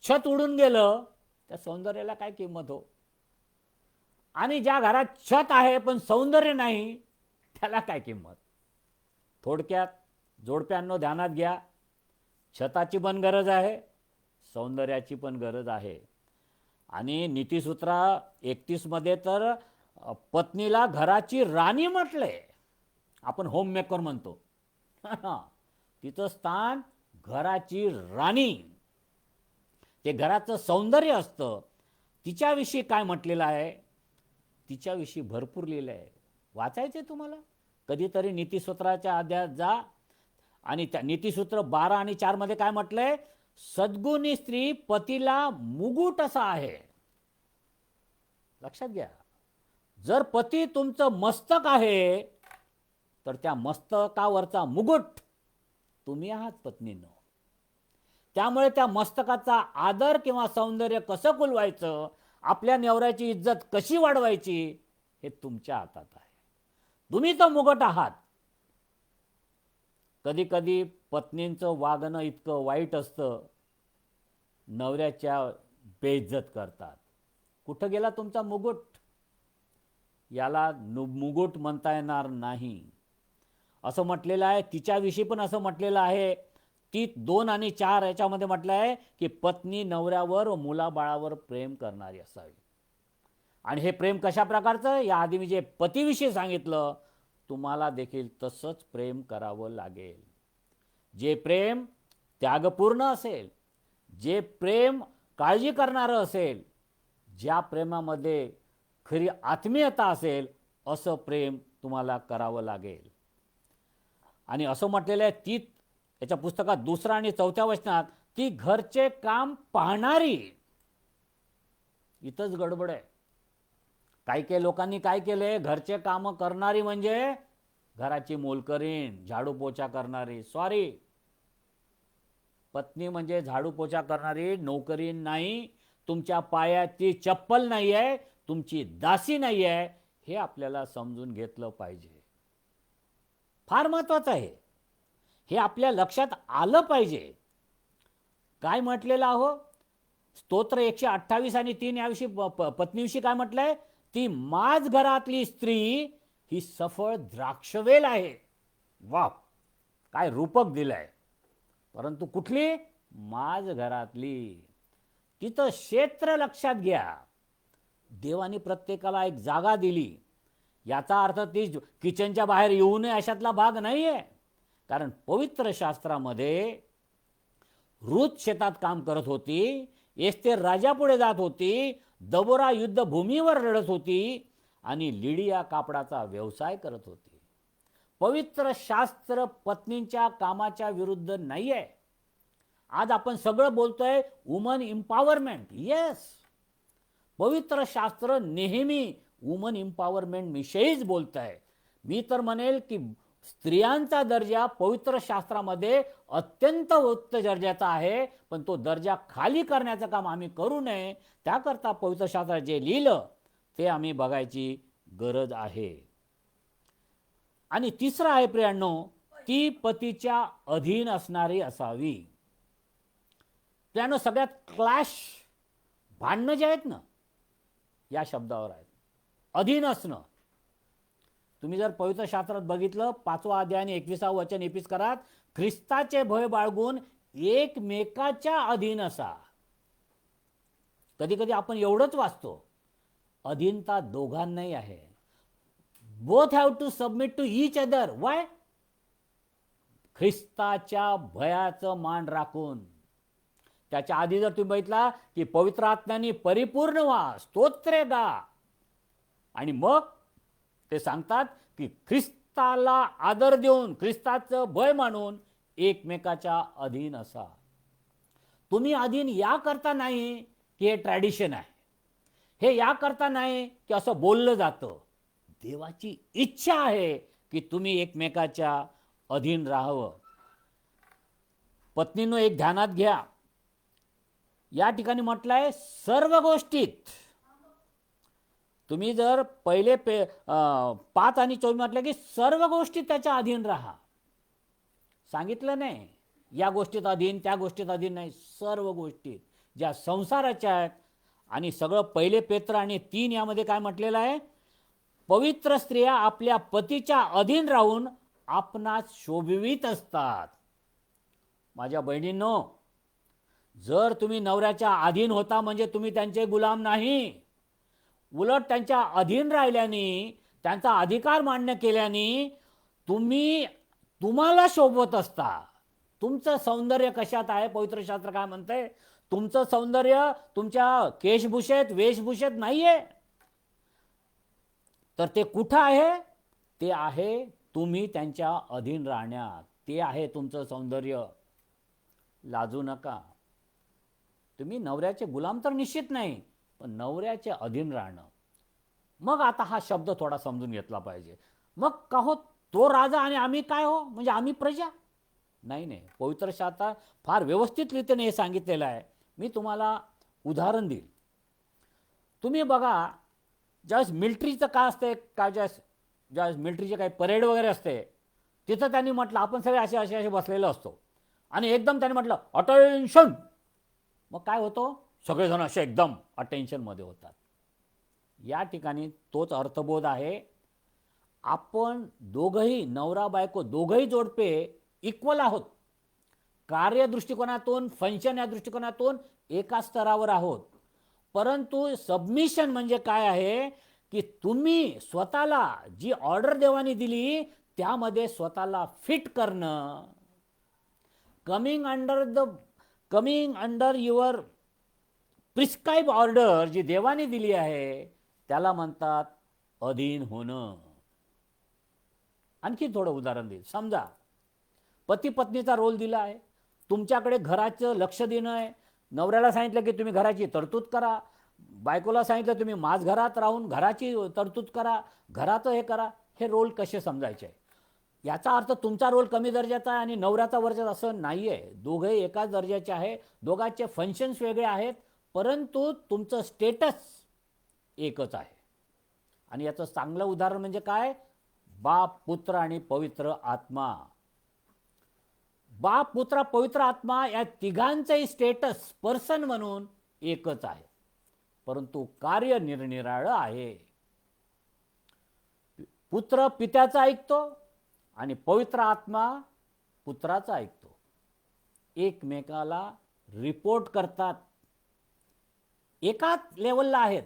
छत उडून गेलं त्या सौंदर्याला काय किंमत हो? आणि ज्या घरात छत आहे पण सौंदर्य नाही, त्याला काय किंमत? थोडक्यात जोडप्यांनो ध्यानात घ्या, छताची पण गरज आहे, सौंदर्याची पण गरज आहे. आणि नीतिसूत्र 31 मध्ये तर पत्नीला घराची राणी म्हटलंय. आपण होम मेकर म्हणतो, तिचं स्थान घराची राणी. ते घराचं सौंदर्य असतं. तिच्याविषयी काय म्हटलेलं आहे? तिच्याविषयी भरपूर लिहिलं आहे. वाचायचे तुम्हाला कधीतरी नीतिसूत्राच्या अध्यायात जा, आणि त्या नीतिसूत्र 12 आणि 4 मध्ये काय म्हटलंय? सद्गुणी स्त्री पतीला मुकुट असा आहे. लक्षात घ्या, जर पती तुमचं मस्तक आहे तर त्या मस्तकावरचा मुकुट तुम्ही आहात पत्नींनो. त्यामुळे त्या मस्तकाचा आदर किंवा सौंदर्य कसं खुलवायचं, आपल्या नवऱ्याची इज्जत कशी वाढवायची, हे तुमच्या हातात आहे. तुम्ही तो मुकुट आहात. कधी कधी पत्नींचं वागणं इतकं वाईट असतं, नवऱ्याच्या बेइज्जत करतात. कुठं गेला तुमचा मुकुट? याला मुकुट म्हणता येणार नाही. असं म्हटलेलं आहे, तिच्याविषयी पण असं म्हटलेलं आहे. ती 2 आणि 4 याच्यामध्ये म्हटलं आहे की पत्नी नवऱ्यावर व मुलाबाळावर प्रेम करणारी असावी. आणि हे प्रेम कशा प्रकारचं, याआधी मी जे पतीविषयी सांगितलं, तुम्हाला देखील तसंच प्रेम करावं लागेल. जे प्रेम त्यागपूर्ण असेल, जे प्रेम काळजी करणारं असेल, ज्या प्रेमामध्ये खरी आत्मीयता असेल, असं प्रेम तुम्हाला करावं लागेल. आणि असं म्हटलेलं आहे, ती याच्या पुस्तकात 2 आणि 4 वचनात, ती घरचे काम पाहणारी. इथंच गडबड आहे. काही काही लोकांनी काय केले, घरचे कामं करणारी म्हणजे घराची मोलकरीण, झाडू पोछा करणारी. सॉरी, पत्नी म्हणजे झाडू पोछा करणारी नोकरीण नाही. तुमच्या पायाची चप्पल नाही आहे, तुमची दासी नाही आहे. हे आपल्याला समजून घेतलं पाहिजे. फार महत्वाचं आहे. हे आपल्या लक्षात आलं पाहिजे. काय म्हटलेलं आहो, स्तोत्र 128 आणि 3 याविषयी पत्नीविषयी काय म्हटलंय, ती माझ घरातली स्त्री ही सफळ द्राक्षवेल आहे. वा, काय रूपक दिलंय. परंतु कुठली? माझ घरातली. तिथं क्षेत्र लक्षात घ्या. देवाने प्रत्येकाला एक जागा दिली. याचा अर्थ ती किचनच्या बाहेर येऊ नये अशातला भाग नाहीये. कारण पवित्र शास्त्रामध्ये रूथ शेतात काम करत होती, एस्तेर राजापुढे जात होती, दबोरा युद्धभूमीवर लढत होती आणि लिडिया कापडाचा व्यवसाय करत होती. पवित्र शास्त्र पत्नींच्या कामाच्या विरुद्ध नाहीये. आज आपण सगळं बोलतोय वुमन एम्पॉवरमेंट. येस, पवित्र शास्त्र नेहमी वुमन एम्पॉवरमेंट विषयीच बोलत आहे. मी तर म्हणेल की स्त्रियांचा दर्जा पवित्र शास्त्रामध्ये अत्यंत उच्च दर्जाचा आहे, पण तो दर्जा खाली करण्याचं काम आम्ही करू नये. त्याकरता पवित्र शास्त्रात जे लिहिलं ते आम्ही बघायची गरज आहे. आणि तिसरं आहे प्रियांनो, ती पतीच्या अधीन असणारी असावी. प्रियांनो, सगळ्यात क्लॅश भांडणं जे आहेत ना, या शब्दावर आहेत. अधीन असणं. तुम्ही जर पवित्र शास्त्रात बघितलं, 5वा अध्याय आणि 21वा वचन एपिस्करात, ख्रिस्ताचे भय बाळगून एकमेकाच्या अधीन असा. कधी कधी आपण एवढंच वाचतो, अधीनता दोघांनाही आहे. Both have to submit to each other. Why? ख्रिस्ताच्या भयाचं मान राखून. त्याच्या आधी जर तुम्ही बघितला की पवित्र आत्म्याने परिपूर्ण व्हा, स्तोत्रे गा, आणि मग ते सांगतात की ख्रिस्ताला आदर देऊन, ख्रिस्ताचं भय मानून एकमेकाच्या अधीन असा. तुम्ही अधीन या करता नाही की हे ट्रॅडिशन आहे, हे या करता नाही की असं बोललं जातं. देवाची इच्छा आहे की तुम्ही एकमेकाच्या अधीन राहावं. पत्नींनो, एक ध्यानात घ्या, या ठिकाणी म्हटलंय सर्व गोष्टीत. तुम्ही जर पहिले 5 आणि 24 म्हटलं की सर्व गोष्टीत त्याच्या अधीन राहा. सांगितलं नाही या गोष्टीत अधीन, त्या गोष्टीत अधीन नाही. सर्व गोष्टीत ज्या संसाराच्या आहेत. आणि सगळं पहिले पेत्र आणि 3 यामध्ये काय म्हटलेलं आहे, पवित्र स्त्रिया आपल्या पतीच्या अधीन राहून आपणास शोभवित असतात. माझ्या बहिणींनो, जर तुम्ही नवऱ्याच्या अधीन होता म्हणजे तुम्ही त्यांचे गुलाम नाही. उलट त्यांच्या अधीन राहिल्याने, त्यांचा अधिकार मान्य केल्याने तुम्हाला शोभत असता. तुमचं सौंदर्य कशात आहे? पवित्र शास्त्र काय म्हणतंय? तुमचं सौंदर्य तुमच्या केशभूषेत, वेशभूषेत नाहीये. तर ते कुठं आहे? ते आहे तुम्ही त्यांच्या अधीन राहण्यात. ते आहे तुमचं सौंदर्य. लाजू नका. तुम्ही नवऱ्याचे गुलाम तर निश्चित नाही, पण नवऱ्याचे अधीन राहणं. मग आता हा शब्द थोडा समजून घेतला पाहिजे. मग का हो, तो राजा आणि आम्ही काय हो, म्हणजे आम्ही प्रजा. नाही नाही, पवित्र शास्त्रात फार व्यवस्थित रीतीने हे सांगितलेलं आहे. मी तुम्हाला उदाहरण देईल. तुम्ही बघा, ज्यावेळेस मिलिटरीचं काय असते, काय ज्यावेळेस मिलिटरीचे काही परेड वगैरे असते, तिथं त्यांनी म्हटलं आपण सगळे असे असे असे बसलेलो असतो आणि एकदम त्यांनी म्हटलं अटेन्शन. मग काय होतं, सगळेजण असे एकदम अटेन्शनमध्ये होतात. या ठिकाणी तोच अर्थबोध आहे. आपण दोघंही, नवरा बायको दोघंही जोडपे इक्वल आहोत. कार्यदृष्टिकोनातून, फंक्शन या दृष्टिकोनातून एका स्तरावर आहोत. परंतु सबमिशन म्हणजे काय आहे की तुम्ही स्वतःला जी ऑर्डर देवाने दिली त्यामध्ये स्वतःला फिट करणं, coming under your prescribe order जी देवाने दिली आहे त्याला म्हणतात अधीन होणं. आणखी थोडं उदाहरण देईल. समजा पती पत्नीचा रोल दिला आहे, तुमच्याकडे घराचं लक्ष देणं आहे. नवऱ्याला सांगितलं की तुम्ही घराची तरतूद करा, बायकोला सांगितलं तुम्ही माझ घरात राहून घराची तरतूद करा, घराचं हे करा. हे रोल कसे समजायचे? याचा अर्थ तुमचा रोल कमी दर्जाचा आहे आणि नवऱ्याचा वर्जाचा असं नाही आहे. दोघे एकाच दर्जाचे आहे, दोघांचे फंक्शन्स वेगळे आहेत, परंतु तुमचं स्टेटस एकच आहे. आणि याचं चांगलं उदाहरण म्हणजे काय? बाप, पुत्र आणि पवित्र आत्मा. बाप, पुत्र, पवित्र आत्मा या तिघांचंही स्टेटस पर्सन म्हणून एकच आहे, परंतु कार्य निरनिराळं आहे. पुत्र पित्याचा ऐकतो आणि पवित्र आत्मा पुत्राचा ऐकतो. एकमेकाला रिपोर्ट करतात, एकाच लेवलला आहेत.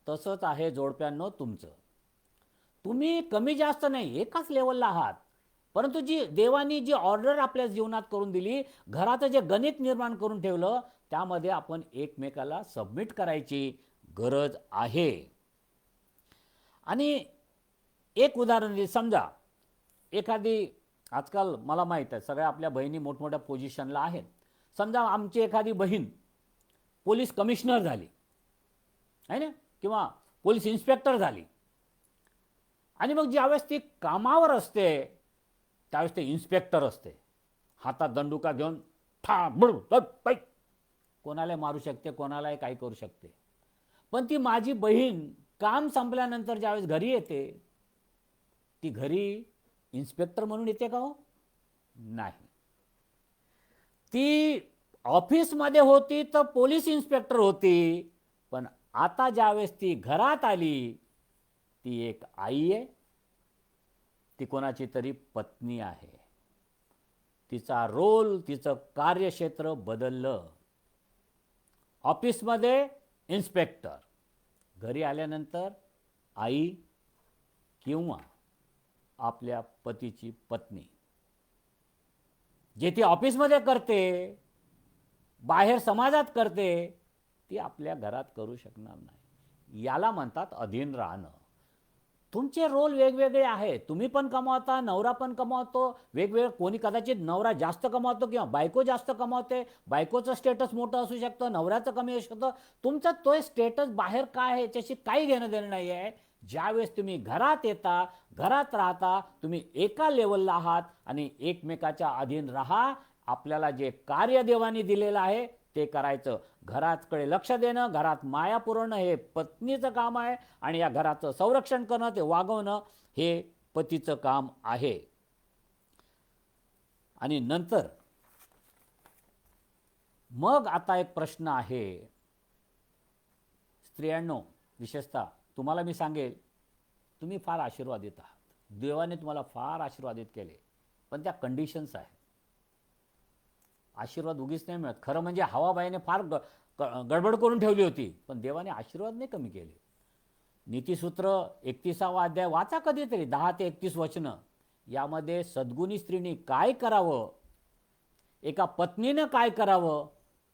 तसंच आहे जोडप्यांनो तुमचं. तुम्ही कमी जास्त नाही, एकाच लेवलला आहात. परंतु जी देवानी जी ऑर्डर आपल्या जीवनात करून दिली, घराचं जे गणित निर्माण करून ठेवलं, त्यामध्ये आपण एकमेकाला सबमिट करायची गरज आहे. आणि एक उदाहरण दे. समजा एखादी, आजकाल मला माहीत आहे सगळ्या आपल्या बहिणी मोठमोठ्या पोझिशनला आहेत. समजा आमची एखादी बहीण पोलीस कमिशनर झाली आहे ना, किंवा पोलीस इन्स्पेक्टर झाली, आणि मग ज्यावेळेस ती कामावर असते त्यावेळेस ते इन्स्पेक्टर असते, हातात दंडुका घेऊन कोणाला मारू शकते, कोणालाही काही करू शकते. पण ती माझी बहीण काम संपल्यानंतर ज्यावेळेस घरी येते, ती घरी इन्स्पेक्टर म्हणून येते का हो? नाही. ती ऑफिसमध्ये होती तर पोलीस इन्स्पेक्टर होती, पण आता ज्यावेळेस ती घरात आली, ती एक आई आहे, ती कोणाची तरी पत्नी आहे. तिचा रोल, तिचं कार्यक्षेत्र बदललं. ऑफिसमध्ये इन्स्पेक्टर, घरी आल्यानंतर आई किंवा आपल्या पतीची पत्नी. जे ती ऑफिसमध्ये करते, बाहेर समाजात करते, ती आपल्या घरात करू शकणार नाही. याला म्हणतात अधीन राहणं. तुमचे रोल वेगवेगळे आहे. तुम्ही पण कमावता, नवरा पण कमावतो, वेगवेगळे. कोणी कदाचित नवरा जास्त कमावतो किंवा बायको जास्त कमावते, बायकोचं स्टेटस मोठं असू शकतं, नवऱ्याचं कमी असू शकतं. तुमचा तो स्टेटस बाहेर काय आहे याच्याशी काही घेणं देणं नाही आहे. ज्यावेळेस तुम्ही घरात येता, घरात राहता, तुम्ही एका लेवलला आहात आणि एकमेकाच्या अधीन राहा. आपल्याला जे कार्य देवाने दिलेलं आहे ते करायचं. घराकडे लक्ष देणं, घरात माया पुरवणं हे पत्नीचं काम आहे, आणि या घराचं संरक्षण करणं, ते वागवणं हे पतीचं काम आहे. आणि नंतर मग आता एक प्रश्न आहे, स्त्रियांनो विशेषतः तुम्हाला मी सांगेल, तुम्ही फार आशीर्वादित आहात. देवाने तुम्हाला फार आशीर्वादित केले, पण त्या कंडिशन्स आहेत. आशीर्वाद उगीच नाही मिळत. खरं म्हणजे हवाबाईने फार गडबड करून ठेवली होती, पण देवाने आशीर्वाद नाही कमी केले. नीतिसूत्र 31वा अध्याय वाचा कधीतरी, 10 ते 31 वचनं. यामध्ये सद्गुणी स्त्रीने काय करावं, एका पत्नीनं काय करावं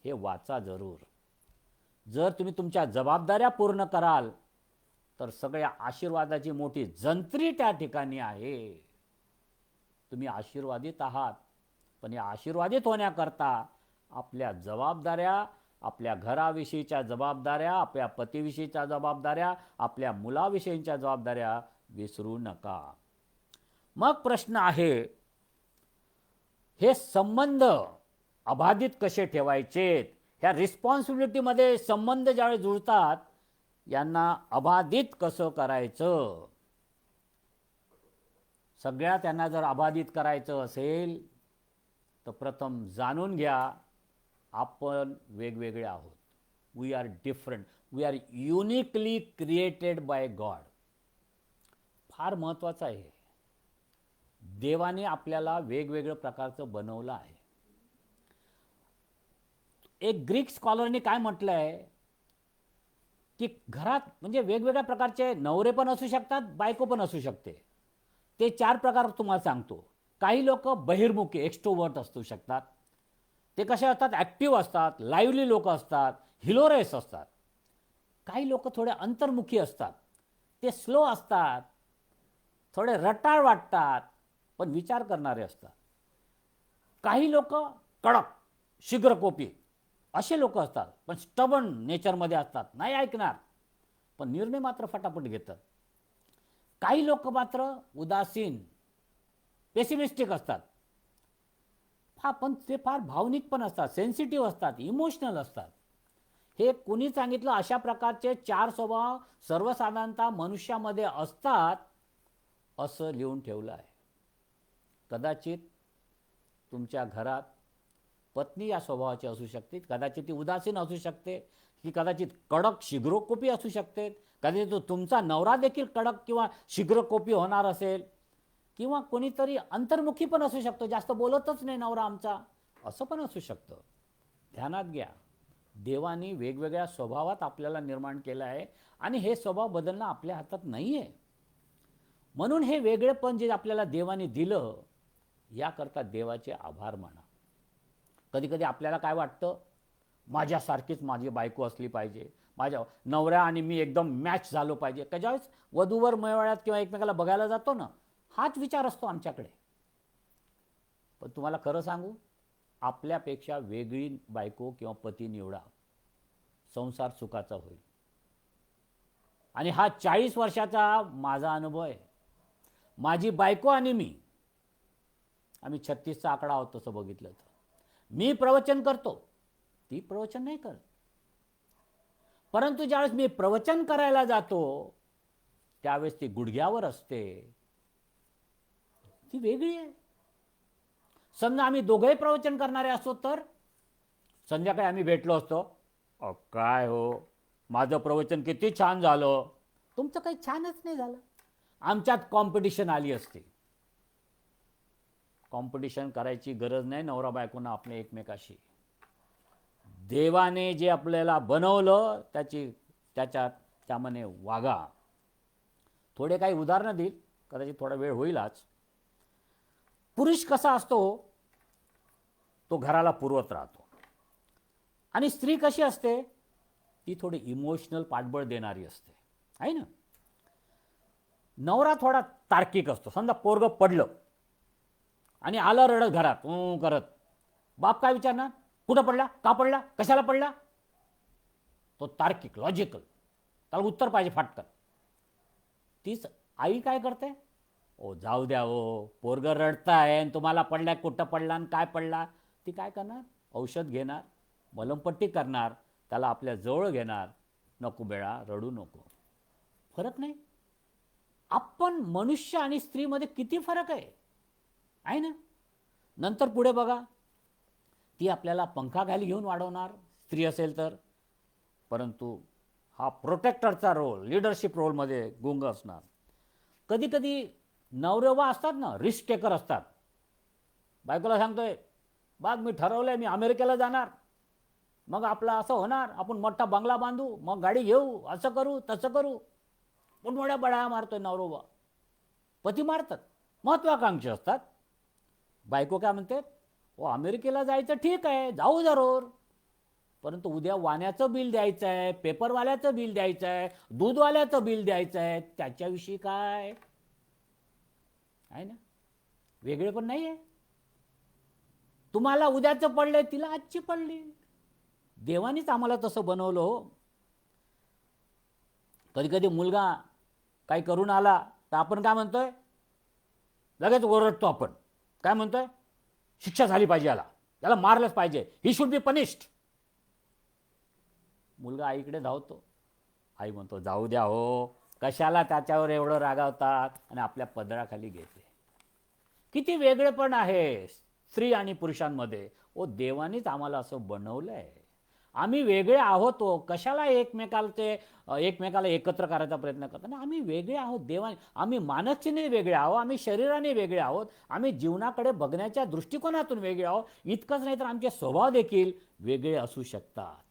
हे वाचा जरूर. जर तुम्ही तुमच्या जबाबदाऱ्या पूर्ण कराल तर सगळ्या आशीर्वादाची मोठी जंत्री त्या ठिकाणी आहे. तुम्ही आशीर्वादित आहात, पण या आशीर्वादित होण्याकरता आपल्या जबाबदाऱ्या, आपल्या घराविषयीच्या जबाबदाऱ्या, आपल्या पतीविषयीच्या जबाबदाऱ्या, आपल्या मुलाविषयीच्या जबाबदाऱ्या विसरू नका. मग प्रश्न आहे, हे संबंध अबाधित कसे ठेवायचेत, ह्या रिस्पॉन्सिबिलिटीमध्ये संबंध ज्यावेळी जुळतात, यांना अबाधित कसं करायचं, सगळ्या त्यांना जर अबाधित करायचं असेल तर प्रथम जाणून घ्या, आपण वेगवेगळे आहोत. We are different, we are uniquely created by God. फार महत्त्वाचं आहे. देवाने आपल्याला वेगवेगळ्या प्रकारचं बनवलं आहे. एक ग्रीक स्कॉलरने काय म्हटलं आहे की घरात म्हणजे वेगवेगळ्या प्रकारचे नवरे पण असू शकतात, बायको पण असू शकते. ते 4 प्रकार तुम्हाला सांगतो. काही लोक बहिर्मुखी एक्स्ट्रोवर्ट असू शकतात. ते कसे असतात, ॲक्टिव्ह असतात, लाईव्हली लोक असतात, हिलोरेस असतात. काही लोक थोडे अंतर्मुखी असतात, ते स्लो असतात, थोडे रटाळ वाटतात, पण विचार करणारे असतात. काही लोक कडक शीघ्रकोपी असे लोक असतात, पण स्टबन नेचरमध्ये असतात, नाही ऐकणार, पण निर्णय मात्र फटाफट घेतात. काही लोक मात्र उदासीन पेसिमिस्टिक असतात, पण ते फार भावनिक पण असतात, सेन्सिटिव्ह असतात, इमोशनल असतात. हे कुणी सांगितलं अशा प्रकारचे 4 स्वभाव सर्वसाधारणतः मनुष्यामध्ये असतात असं लिहून ठेवलं आहे. कदाचित तुमच्या घरात पत्नी या स्वभावाची असू शकते, कदाचित ती उदासीन असू शकते, की कदाचित कडक शीघ्रकोपी असू शकते, कदाचित तुमचा नवरा देखील कडक किंवा शीघ्रकोपी होणार असेल, किंवा कोणीतरी अंतर्मुखी पण असू शकतो, जास्त बोलतच नाही नवरा आमचा, असं पण असू शकतं. ध्यानात घ्या, देवाने वेगवेगळ्या स्वभावात आपल्याला निर्माण केलं आहे आणि हे स्वभाव बदलणं आपल्या हातात नाही आहे. म्हणून हे वेगळेपण जे आपल्याला देवाने दिलं, याकरता देवाचे आभार माना. कधी कधी आपल्याला काय वाटतं, माझ्यासारखीच माझी बायको असली पाहिजे, माझ्या नवऱ्या आणि मी एकदम मॅच झालो पाहिजे. त्याच्यावेळेस वधूवर मेळाव्यात किंवा एकमेकाला बघायला जातो ना, हाच विचार असतो आमच्याकडे. पण तुम्हाला खरं सांगू, आपल्यापेक्षा वेगळी बायको किंवा पती निवडा, संसार सुखाचा होईल. आणि हा 40 वर्षाचा माझा अनुभव आहे. माझी बायको आणि मी, आम्ही 36चा आकडा आहोत तसं बघितलं तर. मी प्रवचन करतो, ती प्रवचन नाही करत. परंतु ज्यावेळेस मी प्रवचन करायला जातो त्यावेळेस ती गुडघ्यावर असते, ती वेगळी आहे. समजा आम्ही दोघंही प्रवचन करणारे असतो तर संध्याकाळी आम्ही भेटलो असतो, काय हो माझं प्रवचन किती छान झालं, तुमचं काही छानच नाही झालं. आमच्यात कॉम्पिटिशन आली असते. कॉम्पिटिशन करायची गरज नाही नवरा बायकोना आपल्या एकमेकाशी. देवाने जे आपल्याला बनवलं त्याच्याने वागा. थोडे काही उदाहरणं देईल, कदाचित थोडा वेळ होईल आज. पुरुष कसा असतो, तो घराला पुरवत राहतो. आणि स्त्री कशी असते, ती थोडी इमोशनल पाठबळ देणारी असते, आहे ना. नवरा थोडा तार्किक असतो. समजा पोरगं पडलं आणि आलं रडत घरात करत, बाप काय विचारणार, कुठं पडला, का पडला, कशाला पडला. तो तार्किक लॉजिकल, त्याला उत्तर पाहिजे फाटकन. तीच आई काय करते, ओ जाऊ द्या, ओ पोरगं रडताय आणि तुम्हाला पडलाय, कुठं पडला आणि काय पडला. ती काय करणार, औषध घेणार, मलमपट्टी करणार, त्याला आपल्या जवळ घेणार, नको बेळा रडू नको. फरक नाही. आपण मनुष्य आणि स्त्रीमध्ये किती फरक आहे ना. नंतर पुढे बघा, ती आपल्याला पंखाखाली घेऊन वाढवणार स्त्री असेल तर, परंतु हा प्रोटेक्टरचा रोल, लिडरशिप रोलमध्ये गुंग असणार. कधी कधी नवरेवा असतात ना, रिस्क टेकर असतात. बायकोला सांगतोय, बाग मी ठरवलंय मी अमेरिकेला जाणार, मग आपला असं होणार, आपण मोठा बंगला बांधू, मग गाडी घेऊ, असं करू तसं करू. पण मोठ्या बडाया मारतोय नवरोबा, पती मारतात, महत्वाकांक्षी असतात. बायको काय म्हणते, ओ अमेरिकेला जायचं ठीक आहे, जाऊ जरूर, परंतु उद्या वाण्याचं बिल द्यायचं आहे, पेपरवाल्याचं बिल द्यायचं आहे, दूधवाल्याचं बिल द्यायचं आहे, त्याच्याविषयी काय आहे ना. वेगळे पण नाही आहे. तुम्हाला उद्याचं पडलंय, तिला आजची पडली. देवानीच आम्हाला तसं बनवलं हो. कधी कधी मुलगा काही करून आला तर आपण काय म्हणतोय, लगेच ओरडतो. आपण काय म्हणतोय, शिक्षा झाली पाहिजे, याला मारलंच पाहिजे, ही शुड बी पनिश्ड. मुलगा आईकडे धावतो. आई म्हणतो जाऊ द्या हो, कशाला त्याच्यावर एवढं रागावतात, आणि आपल्या पदराखाली घेते. किती वेगळेपण आहे स्त्री आणि पुरुषांमध्ये. ओ, देवानेच आम्हाला असं बनवलंय. आम्ही वेगळे आहोत हो, कशाला एकमेकाला एकत्र करायचा प्रयत्न करतो ना. आम्ही वेगळे आहोत देवाने. आम्ही मानसिकतेने वेगळे आहोत, आम्ही शरीराने वेगळे आहोत, आम्ही जीवनाकडे बघण्याच्या दृष्टिकोनातून वेगळे आहोत. इतकंच नाही तर आमचे स्वभाव देखील वेगळे असू शकतात.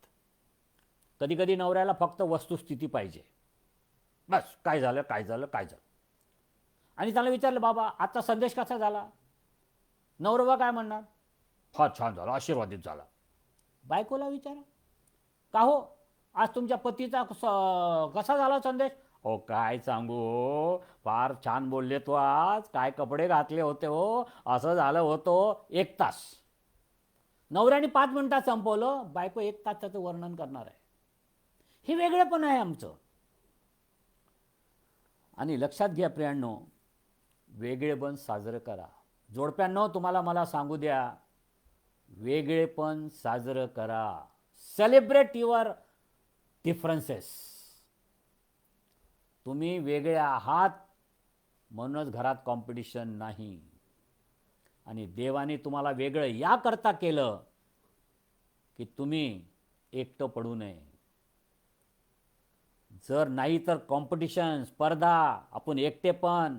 कधी कधी नवऱ्याला फक्त वस्तुस्थिती पाहिजे, बस काय झालं काय झालं काय झालं. आणि त्याला विचारलं बाबा आजचा संदेश कसा झाला, नवरा काय म्हणणार, फार छान झाला, आशीर्वादित झाला. बायकोला विचारा, का हो आज तुमच्या पतीचा कसा झाला संदेश. हो काय सांगू हो, फार छान बोलले तो, आज काय कपडे घातले होते हो, असं झालं होतं. 1 तास. नवऱ्याने 5 मिनिटात संपवलं, बायको 1 तासाचं वर्णन करणार आहे. हे वेगळेपण आहे आमचं. आणि लक्षात घ्या प्रियांनो, वेगळेपण साजरं करा. जोडप्यांनो, तुम्हाला मला सांगू द्या, वेगळेपण साजरं करा. Celebrate your differences. तुम्ही वेगळे आहात म्हणूनच घरात कॉम्पिटिशन नाही. आणि देवाने तुम्हाला वेगळं याकरता केलं की तुम्ही एकटं पडू नये. जर नाही तर कॉम्पिटिशन, स्पर्धा, आपण एकटेपण,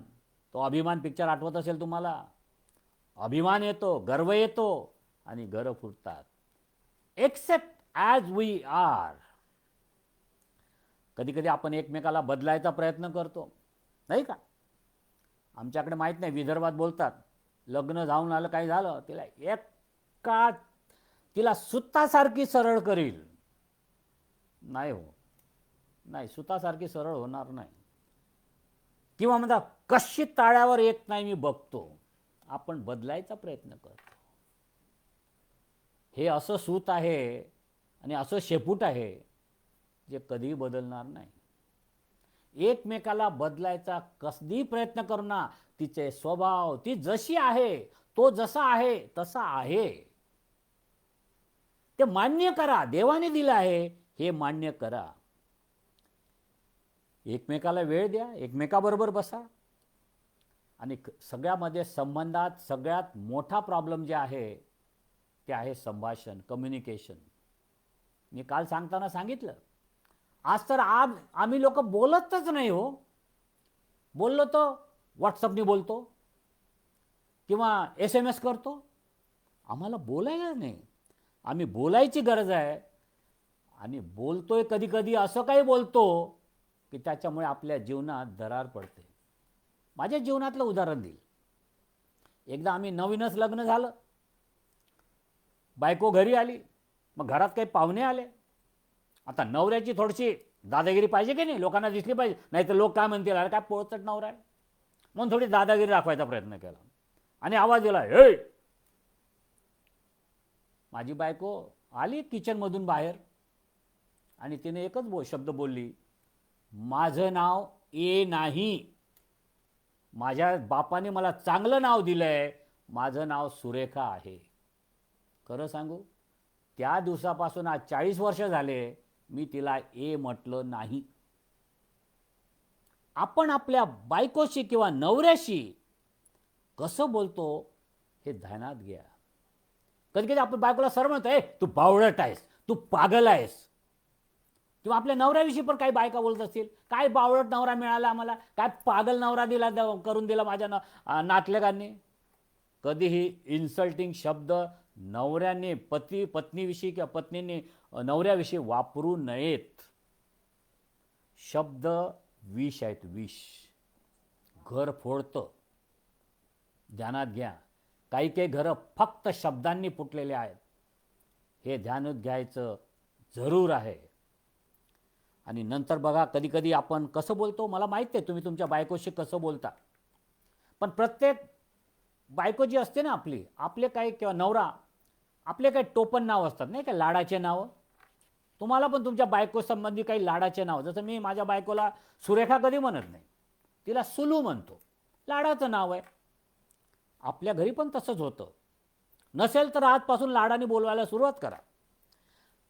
तो अभिमान पिक्चर आठवत असेल तुम्हाला. अभिमान येतो, गर्व येतो आणि घरं फुटतात. Accept as we are. कधी कधी आपण एकमेकाला बदलायचा प्रयत्न करतो, नाही का. आमच्याकडे माहीत नाही, विदर्भात बोलतात, लग्न जाऊन आलं काही झालं तिला सुतासारखी सरळ करील. नाही हो, नाही, सुतासारखी सरळ होणार नाही. किंवा म्हणता कशी ताळ्यावर येत नाही मी बघतो. आपण बदलायचा प्रयत्न करतो. हे असं सूत आहे आणि असं शेपूट आहे जे कधीही बदलणार नाही. एकमेकाला बदलायचा कधीही प्रयत्न करू ना. तिचे स्वभाव, ती जशी आहे, तो जसा आहे तसा आहे, ते मान्य करा. देवाने दिलं आहे हे मान्य करा. एकमेकाला वेळ द्या, एकमेकाबरोबर बसा. आणि सगळ्यामध्ये संबंधात सगळ्यात मोठा प्रॉब्लेम जे आहे ते आहे संभाषण, कम्युनिकेशन. मी काल सांगताना सांगितलं, आज तर आम्ही लोक बोलतच नाही हो. बोललो तर व्हॉट्सअपनी बोलतो किंवा SMS करतो. आम्हाला बोलायला नाही. आम्ही बोलायची गरज आहे. आणि बोलतोय कधी कधी असं काही बोलतो की त्याच्यामुळे आपल्या जीवनात दरार पडते. माझ्या जीवनातलं उदाहरण देईल. एकदा आम्ही नवीनच लग्न झालं, बायको घरी आली, मग घरात काही पाहुणे आले. आता नवऱ्याची थोडीशी दादागिरी पाहिजे की नाही, लोकांना दिसली पाहिजे, नाही तर लोक काय म्हणतील, अरे काय पोळचट नवरा आहे. म्हणून थोडी दादागिरी दाखवायचा प्रयत्न केला आणि आवाज दिला, हे. माझी बायको आली किचनमधून बाहेर आणि तिने एकच शब्द बोलली, माझं नाव ए नाही. माझ्या बापाने मला चांगलं नाव दिलंय, माझं नाव सुरेखा आहे. खरं सांगू, त्या दिवसापासून आज 40 वर्ष झाले मी तिला ए म्हटलं नाही. आपण आपल्या बायकोशी किंवा नवऱ्याशी कसं बोलतो हे ध्यानात घ्या. कधी कधी आपण बायकोला सरळ म्हणतो, ए तू बावळट आहेस, तू पागल आहेस. किंवा आपल्या नवऱ्याविषयी पण काही बायका बोलत असतील, काय बावळट नवरा मिळाला आम्हाला, काय पागल नवरा करून दिला माझ्या नातलगांनी. कधीही इन्सल्टिंग शब्द नवऱ्याने पत्नीविषयी किंवा पत्नीने नवऱ्याविषयी वापरू नयेत. शब्द विष आहेत, विष. घर फोडतं. ध्यानात घ्या. काही काही घरं फक्त शब्दांनी फुटलेले आहेत. हे ध्यानात घ्यायचं जरूर आहे. आणि नंतर बघा, कधी कधी आपण कसं बोलतो, मला माहीत आहे तुम्ही तुमच्या बायकोशी कसं बोलता, पण प्रत्येक बायको जी असते ना आपले काही किंवा नवरा, आपले काही टोपण नाव असतात नाही का, लाडाचे नाव. तुम्हाला पण तुमच्या बायको संबंधी काही लाडाचे नाव, जसं मी माझ्या बायकोला सुरेखा कधी म्हणत नाही, तिला सुलू म्हणतो, लाडाचं नाव आहे. आपल्या घरी पण तसंच होतं. नसेल तर आजपासून लाडाने बोलवायला सुरुवात करा.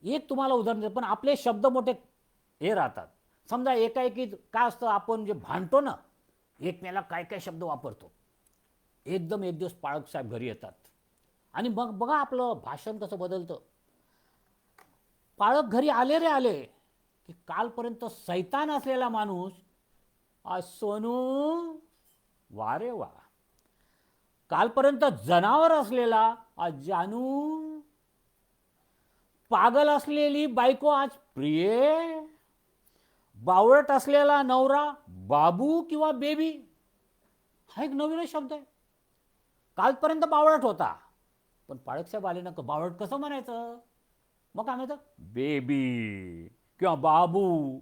एक तुम्हाला उदाहरण देतो, पण आपले शब्द मोठे हे राहतात. समजा एकाएकी काय असतं, आपण जे भांडतो ना, एकमेकाला काय काय शब्द वापरतो. एकदम एक दिवस पाळक साहेब घरी येतात आणि मग बघा आपलं भाषण कसं बदलतं. पाळक घरी आले रे आले की कालपर्यंत सैतान असलेला माणूस आज सोनू वा रे वा. कालपर्यंत जनावर असलेला आज जानू. पागल असलेली बायको आज प्रिये. बावळट असलेला नवरा बाबू किंवा बेबी. हा एक नवीन शब्द आहे. कालपर्यंत बावळट होता, पण पाळकसाहेब आले ना, बावळट कसं म्हणायचं, मग काय म्हणतात बेबी किंवा बाबू.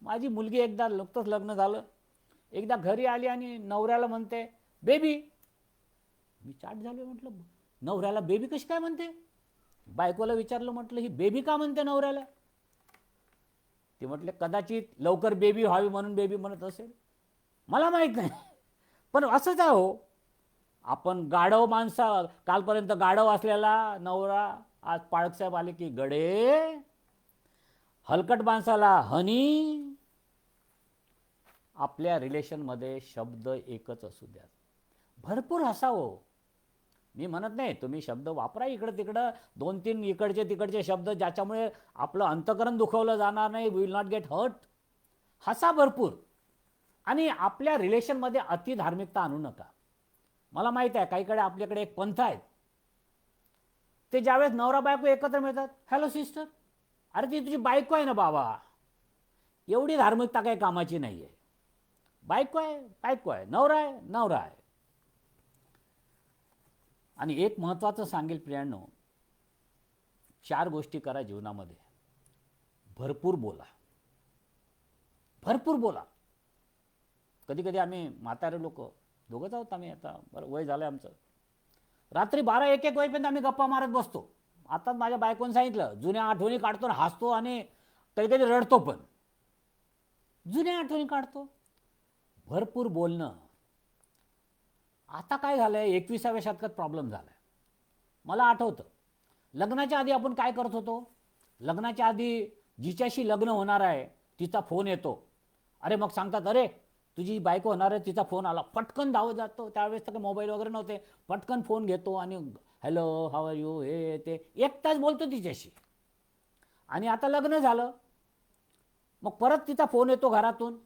माझी मुलगी एकदा नुकतंच लग्न झालं, एकदा घरी आली आणि नवऱ्याला म्हणते बेबी. मी चाट झालो, म्हटलं नवऱ्याला बेबी कशी काय म्हणते. बायकोला विचारलं, म्हटलं ही बेबी का म्हणते नवऱ्याला. ते म्हटले कदाचित लवकर बेबी व्हावी म्हणून बेबी म्हणत असेल, मला माहीत नाही. पण असंच आहे हो. आपण गाढव माणसा, कालपर्यंत गाढव असलेला नवरा आज पाळकसाहेब आले की गडे. हलकट माणसाला हनी. आपल्या रिलेशनमध्ये शब्द एकच असू द्या, भरपूर हसावं. मी म्हणत नाही तुम्ही शब्द वापरा इकडं तिकडं, 2-3 इकडचे तिकडचे शब्द ज्याच्यामुळे आपलं अंतकरण दुखवलं जाणार नाही, विल नॉट गेट हर्ट. हसा भरपूर. आणि आपल्या रिलेशनमध्ये अति धार्मिकता आणू नका. मला माहीत आहे काहीकडे आपल्याकडे एक पंथ आहेत, ते ज्यावेळेस नवरा बायको एकत्र मिळतात, हॅलो सिस्टर, अरे ती तुझी बायको आहे ना बाबा. एवढी धार्मिकता काही कामाची नाही आहे. बायको आहे बायको आहे, नवरा आहे नवरा आहे. आणि एक महत्त्वाचं सांगेल प्रियांनो, 4 गोष्टी करा जीवनामध्ये. भरपूर बोला, भरपूर बोला. कधी कधी आम्ही म्हातारे लोक, दोघंच आहोत आम्ही, आता बरं वय झालं आमचं, रात्री 12-1 वाजेपर्यंत आम्ही गप्पा मारत बसतो. आता माझ्या बायकोने सांगितलं, जुन्या आठवणी काढतो, हसतो आणि कधी कधी रडतो, पण जुन्या आठवणी काढतो. भरपूर बोलणं. आता काय झालंय, 21व्या शतकात प्रॉब्लेम झालाय. मला आठवतं लग्नाच्या आधी आपण काय करत होतो. लग्नाच्या आधी जिच्याशी लग्न होणार आहे तिचा फोन येतो. अरे मग सांगतात, अरे तुझी बायको होणार आहे, तिचा फोन आला, पटकन धावत जातो. त्यावेळेस तर काही मोबाईल वगैरे नव्हते. पटकन फोन घेतो आणि हॅलो हाव आर यू, हे ते 1 तास बोलतो तिच्याशी. आणि आता लग्न झालं, मग परत तिचा फोन येतो घरातून,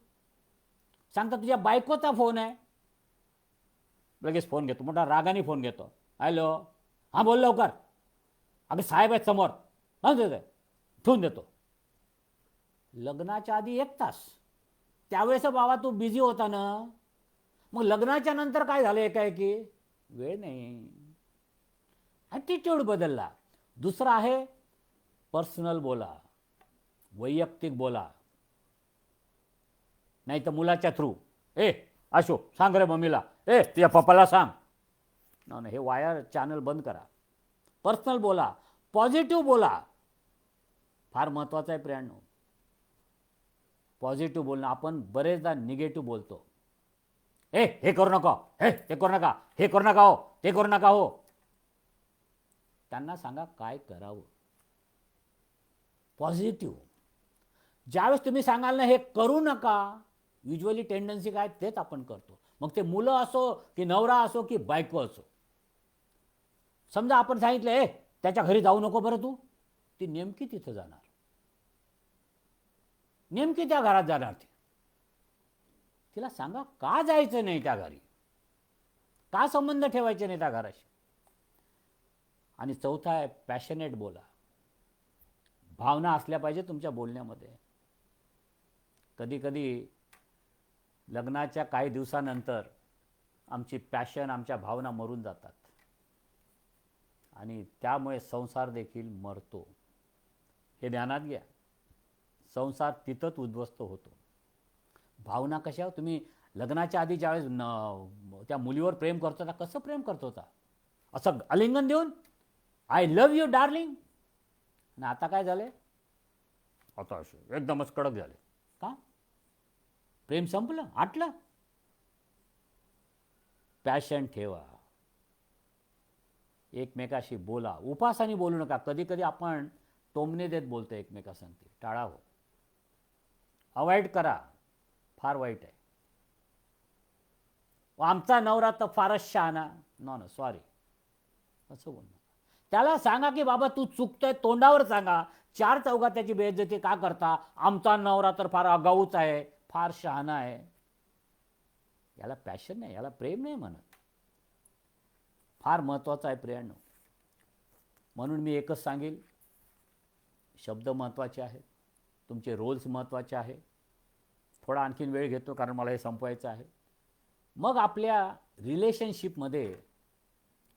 सांगतात तुझ्या बायकोचा फोन आहे. लगेच फोन घेतो, मोठा रागाने फोन घेतो. हॅलो, हां बोल लवकर, अगं साहेब आहेत समोर, हां ठेवून देतो. लग्नाच्या आधी 1 तास, त्यावेळेस बाबा तू बिझी होता ना. मग लग्नाच्या नंतर काय झालं, एकाएकी वेळ नाही, ॲटिट्यूड बदलला. दुसरं आहे पर्सनल बोला, वैयक्तिक बोला. नाही तर मुलाच्या थ्रू, ए आशो सांग रे मम्मीला, ए तुझ्या पप्पाला सांग. नाही, हे वायर चॅनल बंद करा. पर्सनल बोला, पॉझिटिव्ह बोला. फार महत्त्वाचं आहे प्रियांनो, पॉझिटिव्ह बोलणं. आपण बरेचदा निगेटिव्ह बोलतो. ए हे करू नका, हे ते करू नका, हे करू नका हो, ते करू नका हो. त्यांना सांगा काय करावं. पॉझिटिव्ह. ज्यावेळेस तुम्ही सांगाल ना हे करू नका, युजली टेंडन्सी काय तेच आपण करतो. मग ते मुलं असो की नवरा असो की बायको असो. समजा आपण सांगितलं ए त्याच्या घरी जाऊ नको बरं तू, ती नेमकी तिथं जाणार, नेमकी त्या घरात जाणार. तिला सांगा का जायचं नाही त्या घरी, का संबंध ठेवायचे नाही त्या घराशी. आणि चौथा आहे पॅशनेट बोला. भावना असल्या पाहिजे तुमच्या बोलण्यामध्ये. कधी कधी लग्नाच्या काही दिवसानंतर आमची पॅशन, आमच्या भावना मरून जातात आणि त्यामुळे संसार देखील मरतो. हे ध्यानात घ्या. संसार तिथंच उद्ध्वस्त होतो. भावना कशा, तुम्ही लग्नाच्या आधी ज्यावेळेस त्या मुलीवर प्रेम करत होता, कसं प्रेम करत होता, असं आलिंगन देऊन आय लव्ह यू डार्लिंग. आणि आता काय झाले, आता असे एकदमच कडक झाले. का, प्रेम संपलं, आटलं. पॅशन ठेवा. एकमेकाशी बोला, उपासाने बोलू नका. कधी कधी आपण टोमणे देत बोलतो एकमेकासंगती, टाळावं, अवॉइड करा, फार वाईट आहे. आमचा नवरा तर फारच शहाणा, नो सॉरी, असं बोल. त्याला सांगा की बाबा तू चुकतोय, तोंडावर सांगा. चार चौघात त्याची बेइज्जती का करता? आमचा नवरा तर फार आगाऊच आहे, फार शहाणा आहे. याला पॅशन नाही, याला प्रेम नाही म्हणत. फार महत्त्वाचं आहे प्रियांनो. म्हणून मी एकच सांगेल, शब्द महत्त्वाचे आहेत, तुमचे रोल्स महत्त्वाचे आहे. थोडा आणखीन वेळ घेतो कारण मला हे संपवायचं आहे. मग आपल्या रिलेशनशिपमध्ये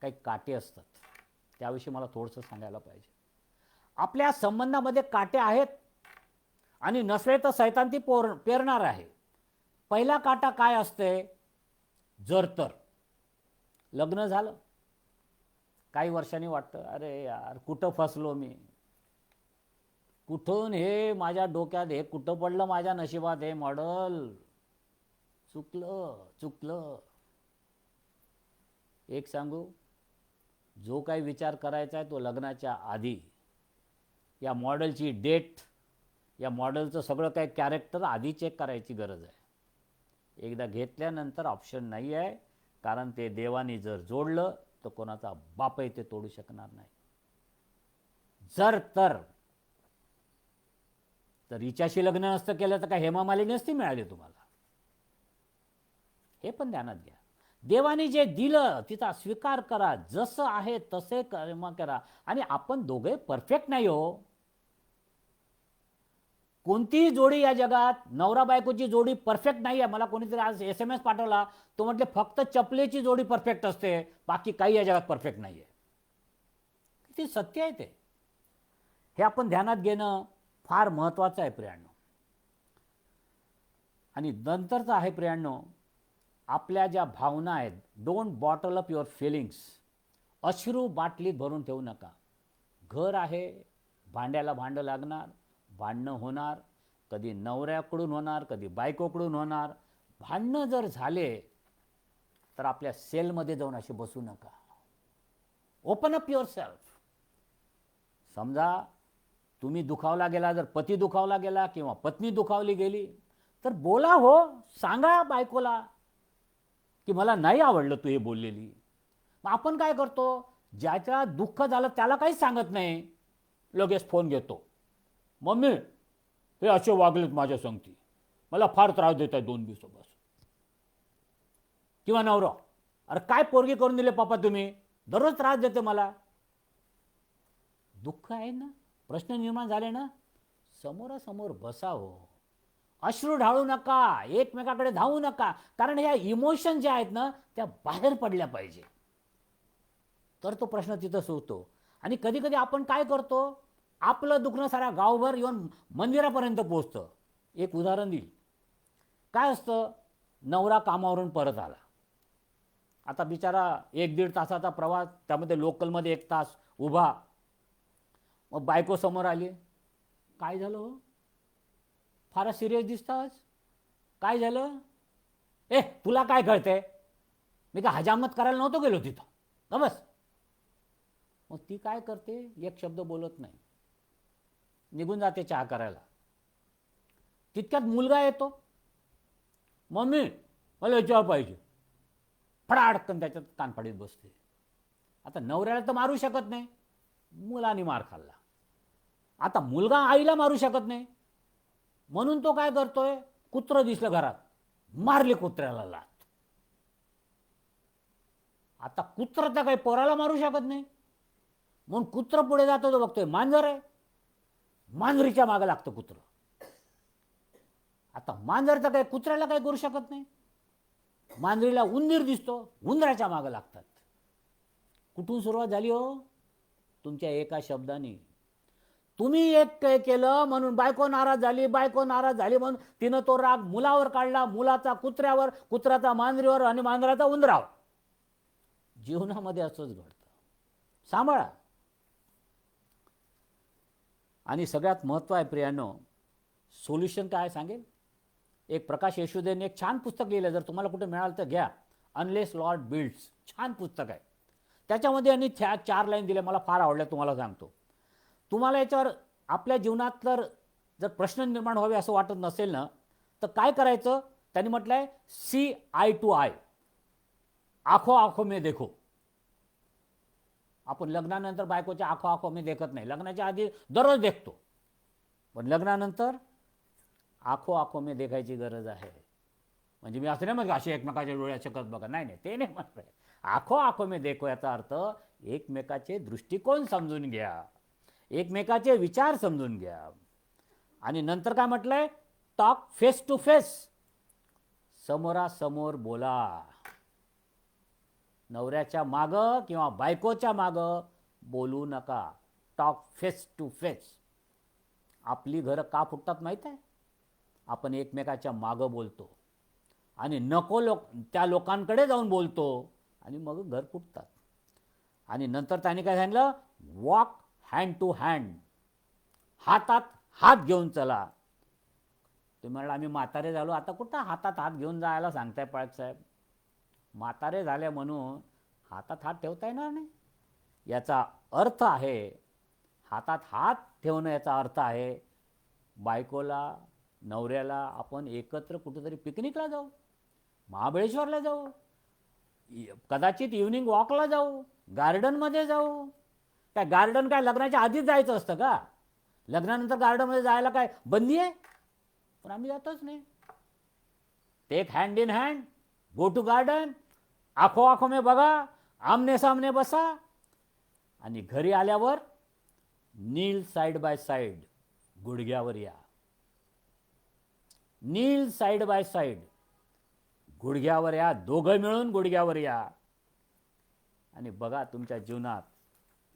काही काटे असतात, त्याविषयी मला थोडंसं सांगायला पाहिजे. आपल्या संबंधामध्ये काटे आहेत आणि नसले तर सैतान ती पेरणार आहे. पहिला काटा काय असते? जर तर लग्न झालं, काही वर्षांनी वाटतं अरे यार कुठं फसलो मी, कुठून हे माझ्या डोक्यात, हे कुठं पडलं माझ्या नशिबात, हे मॉडल चुकलं. एक सांगू, जो काही विचार करायचा आहे तो लग्नाच्या आधी, या मॉडेलची डेट, या मॉडेलचं सगळं काही कॅरेक्टर आधी चेक करायची गरज आहे. एकदा घेतल्यानंतर ऑप्शन नाही आहे, कारण ते देवाने जर जोडलं तर कोणाचा बापही ते तोडू शकणार नाही. जर तर हिच्याशी लग्न नसतं केलं तर काय हेमा मालिनी नसती मिळाली तुम्हाला, हे पण ध्यानात घ्या. देवाने जे दिलं तिचा स्वीकार करा, जसं आहे तसे कर्म करा. आणि आपण दोघे परफेक्ट नाही हो. कोणतीही जोडी या जगात, नवरा बायकोची जोडी परफेक्ट नाही आहे. मला कोणीतरी आज SMS पाठवला, तो म्हटले फक्त चपलेची जोडी परफेक्ट असते, बाकी काही या जगात परफेक्ट नाही आहे. किती सत्य आहे ते. हे आपण ध्यानात घेणं फार महत्त्वाचं आहे प्रियांनो. आणि नंतरचं आहे प्रियांनो, आपल्या ज्या भावना आहेत, don't bottle up your feelings. अश्रू बाटलीत भरून ठेवू नका. घर आहे, भांड्याला भांडं लागणार, भांडणं होणार, कधी नवऱ्याकडून होणार, कधी बायकोकडून होणार. भांडणं जर झाले तर आपल्या सेलमध्ये जाऊन असे बसू नका. Open up your self. समजा तुम्ही दुखावला गेला, जर पती दुखावला गेला किंवा पत्नी दुखावली गेली, तर बोला हो, सांगा बायकोला की मला नाही आवडलं तू हे बोललेली. मग आपण काय करतो, ज्याच्या दुःख झालं त्याला काहीच सांगत नाही, लगेच फोन घेतो, मम्मी हे असे वागलेत माझ्या संगती, मला फार त्रास देत आहे 2 दिवसापासून. किंवा नवरा, अरे काय पोरगी करून दिले पापा तुम्ही, दररोज त्रास देते मला. दुःख आहे ना, प्रश्न निर्माण झाले ना, समोरासमोर बसावं. अश्रू ढाळू नका, एकमेकाकडे धावू नका, कारण ह्या इमोशन ज्या आहेत ना त्या बाहेर पडल्या पाहिजे, तर तो प्रश्न तिथं सुटतो. आणि कधी कधी आपण काय करतो, आपलं दुखणं साऱ्या गावभर येऊन मंदिरापर्यंत पोचतं. एक उदाहरण देईल. काय असतं, नवरा कामावरून परत आला, आता बिचारा 1-1.5 तासाचा प्रवास, त्यामध्ये लोकलमध्ये 1 तास उभा. मग बायको समोर आली, काय झालं हो, फारच सिरियस दिसतास, काय झालं, तुला काय कळतंय, मी का हजामत करायला नव्हतो गेलो तिथं, का बस. मग ती काय करते, एक शब्द बोलत नाही, निघून जाते चहा करायला. तितक्यात मुलगा येतो, मम्मी मला चहा पाहिजे, फडाडकन त्याच्यात कानफाडीत बसते. आता नवऱ्याला तर मारू शकत नाही, मुलाने मार खाल्ला. आता मुलगा आईला मारू शकत नाही, म्हणून तो काय करतोय, कुत्रं दिसलं घरात, मारले कुत्र्याला लाथ. आता कुत्र तर काही पोराला मारू शकत नाही, म्हणून कुत्र पुढे जातो, तो बघतोय मांजर आहे, मांजरीच्या मागे लागतं कुत्र. आता मांजर तर काही कुत्र्याला काही करू शकत नाही, मांजरीला उंदीर दिसतो, उंदराच्या मागे लागतात. कुठून सुरुवात झाली हो, तुमच्या एका शब्दाने. तुम्ही एक काय केलं म्हणून बायको नाराज झाली, बायको नाराज झाली म्हणून तिनं तो राग मुलावर काढला, मुलाचा कुत्र्यावर, कुत्र्याचा मांजरीवर आणि मांजराचा उंदरावर. जीवनामध्ये असंच घडतं, सांभाळा. आणि सगळ्यात महत्त्व आहे प्रियांनो, सोल्युशन काय सांगेल. एक प्रकाश येशूदेने एक छान पुस्तक लिहिलं, जर तुम्हाला कुठे मिळालं तर घ्या, अनलेस लॉर्ड बिल्ड्स, छान पुस्तक आहे. त्याच्यामध्ये यांनी 4 लाईन दिल्या, मला फार आवडल्या, तुम्हाला सांगतो. तुम्हाला याच्यावर आपल्या जीवनात जर प्रश्न निर्माण व्हावे असं वाटत नसेल ना, तर काय करायचं? त्यांनी म्हटलंय सी आय टू आय, आखो आखो में देखो. आपण लग्नानंतर बायकोच्या आखो आखो में देखत नाही, लग्नाच्या आधी दररोज देखतो, पण लग्नानंतर आखो आखो में देखायची गरज आहे. म्हणजे मी असं नाही म्हणतो असे एकमेकाच्या डोळ्यात शकत बघा, नाही नाही, ते नाही म्हणतोय. आखो आखो में देखो याचा अर्थ एकमेकाचे दृष्टिकोन समजून घ्या, एकमेकाचे विचार समजून घ्या. आणि नंतर काय म्हटलंय? टॉक फेस टू फेस, समोरासमोर बोला. नवऱ्याच्या मागं किंवा बायकोच्या मागं बोलू नका. Talk face to face. आपली घरं का फुटतात माहीत आहे? आपण एकमेकाच्या मागं बोलतो आणि नको त्या लोकांकडे जाऊन बोलतो आणि मग घर फुटतात. आणि नंतर त्याने काय सांगितलं? वॉक हँड टू हँड, हातात हात घेऊन चला. तुम्ही म्हणाला आम्ही म्हातारे झालो, आता कुठं हातात हात घेऊन जायला सांगताय पाळक साहेब? म्हातारे झाले म्हणून हातात हात ठेवता येणार नाही. याचा अर्थ आहे, हातात हात ठेवणं याचा अर्थ आहे बायकोला नवऱ्याला आपण एकत्र कुठेतरी पिकनिकला जाऊ, महाबळेश्वरला जाऊ, कदाचित इव्हनिंग वॉकला जाऊ, गार्डनमध्ये जाऊ. काय गार्डन काय लग्नाच्या आधीच जायचं असतं का? लग्नानंतर गार्डनमध्ये जायला काय बंदी आहे? पण आम्ही जातच नाही. Take hand in hand, go to garden, आखो आखो में बघा, आमने सामने बसा. आणि घरी आल्यावर नील साइड बाय साइड, गुडघ्यावर या. नील साइड बाय साइड, गुडघ्यावर या. दोघं मिळून गुडघ्यावर या आणि बघा तुमच्या जीवनात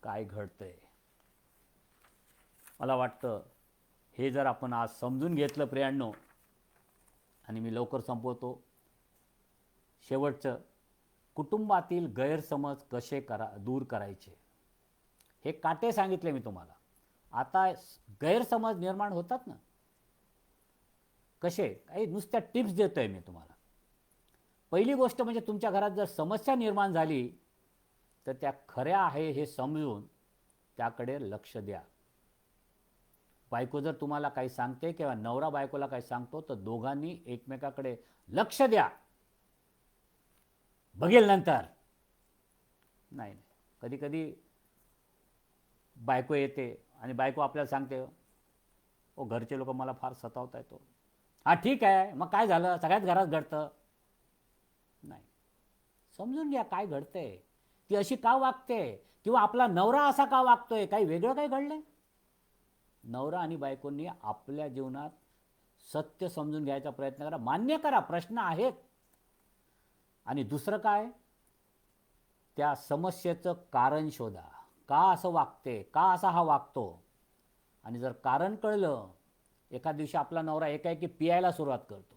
काय घडतंय. मला वाटतं हे जर आपण आज समजून घेतलं प्रियांनो, आणि मी लवकर संपवतो. शेवटचं, कुटुंबातील गैरसमज कसे दूर करायचे हे काटे सांगितले मी तुम्हाला. आता गैरसमज निर्माण होतात ना, कसे? काही नुसत्या टिप्स देतोय मी तुम्हाला. पहिली गोष्ट म्हणजे तुमच्या घरात जर समस्या निर्माण झाली तर त्या खऱ्या आहे हे समजून त्याकडे लक्ष द्या. बायको जर तुम्हाला काही सांगते किंवा नवरा बायकोला काही सांगतो तर दोघांनी एकमेकाकडे लक्ष द्या. बघेल नंतर नाही. कधी कधी बायको येते आणि बायको आपल्याला सांगते, ओ घरचे लोक मला फार सतावत आहेत. हा ठीक आहे, मग काय झालं? सगळ्याच घरात घडतं. नाही, समजून घ्या काय घडतंय, ती अशी का वागते किंवा आपला नवरा असा का वागतोय, काही वेगळं काही घडलंय. नवरा आणि बायकोंनी आपल्या जीवनात सत्य समजून घ्यायचा प्रयत्न करा, मान्य करा प्रश्न आहेत. आणि दुसरं काय, त्या समस्येचं कारण शोधा. का असं वागते, का असा हा वागतो. आणि जर कारण कळलं, एका दिवशी आपला नवरा एकाएकी पियायला सुरुवात करतो.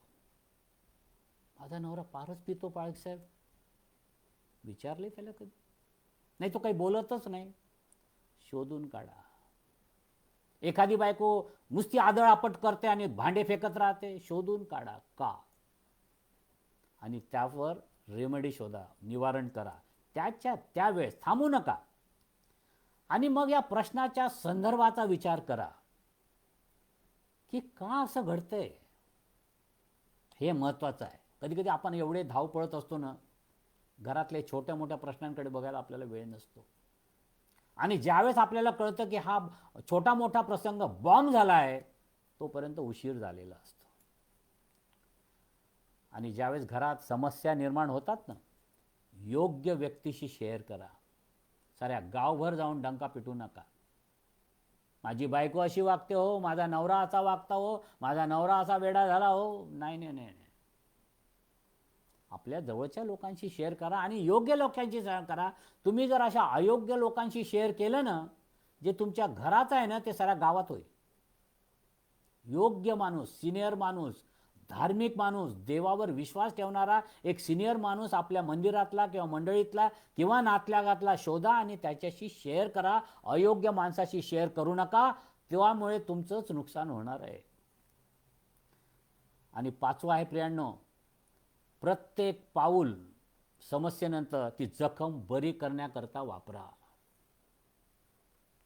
माझा नवरा फारच पितो पाळक साहेब, विचारले त्याला कधी? नाही, तो काही बोलतच नाही. शोधून काढा. एखादी बायको नुसती आदळआपट करते आणि भांडे फेकत राहते, शोधून काढा का, आणि त्यावर रेमेडी शोधा, निवारण करा. त्यावेळेस थांबू नका. आणि मग या प्रश्नाच्या संदर्भाचा विचार करा की का असं घडतंय. हे महत्त्वाचं आहे. कधी कधी आपण एवढे धावपळत असतो ना, घरातले छोट्या मोठ्या प्रश्नांकडे बघायला आपल्याला वेळ नसतो. आणि ज्यावेळेस आपल्याला कळतं की हा छोटा मोठा प्रसंग बॉम्ब झाला आहे, तोपर्यंत उशीर झालेला असतो. आणि ज्यावेळेस घरात समस्या निर्माण होतात ना, योग्य व्यक्तीशी शेअर करा. साऱ्या गावभर जाऊन डंका पिटू नका. माझी बायको अशी वागते हो, माझा नवरा असा वागता हो, माझा नवरा असा वेडा झाला हो. नाही नाही नाही, आपल्या जवळच्या लोकांशी शेअर करा आणि योग्य लोकांशी शेअर करा. तुम्ही जर अशा अयोग्य लोकांशी शेअर केलं ना, जे तुमच्या घरात आहे ना, ते साऱ्या गावात होईल. योग्य माणूस, सिनियर माणूस, धार्मिक माणूस, देवावर विश्वास ठेवणारा एक सिनियर माणूस आपल्या मंदिरातला किंवा मंडळीतला किंवा नातल्यागातला शोधा आणि त्याच्याशी शेअर करा. अयोग्य माणसाशी शेअर करू नका, त्यामुळे तुमचंच नुकसान होणार आहे. आणि 5वं आहे प्रियांनो, प्रत्येक पाऊल समस्येनंतर ती जखम बरी करण्याकरता वापरा.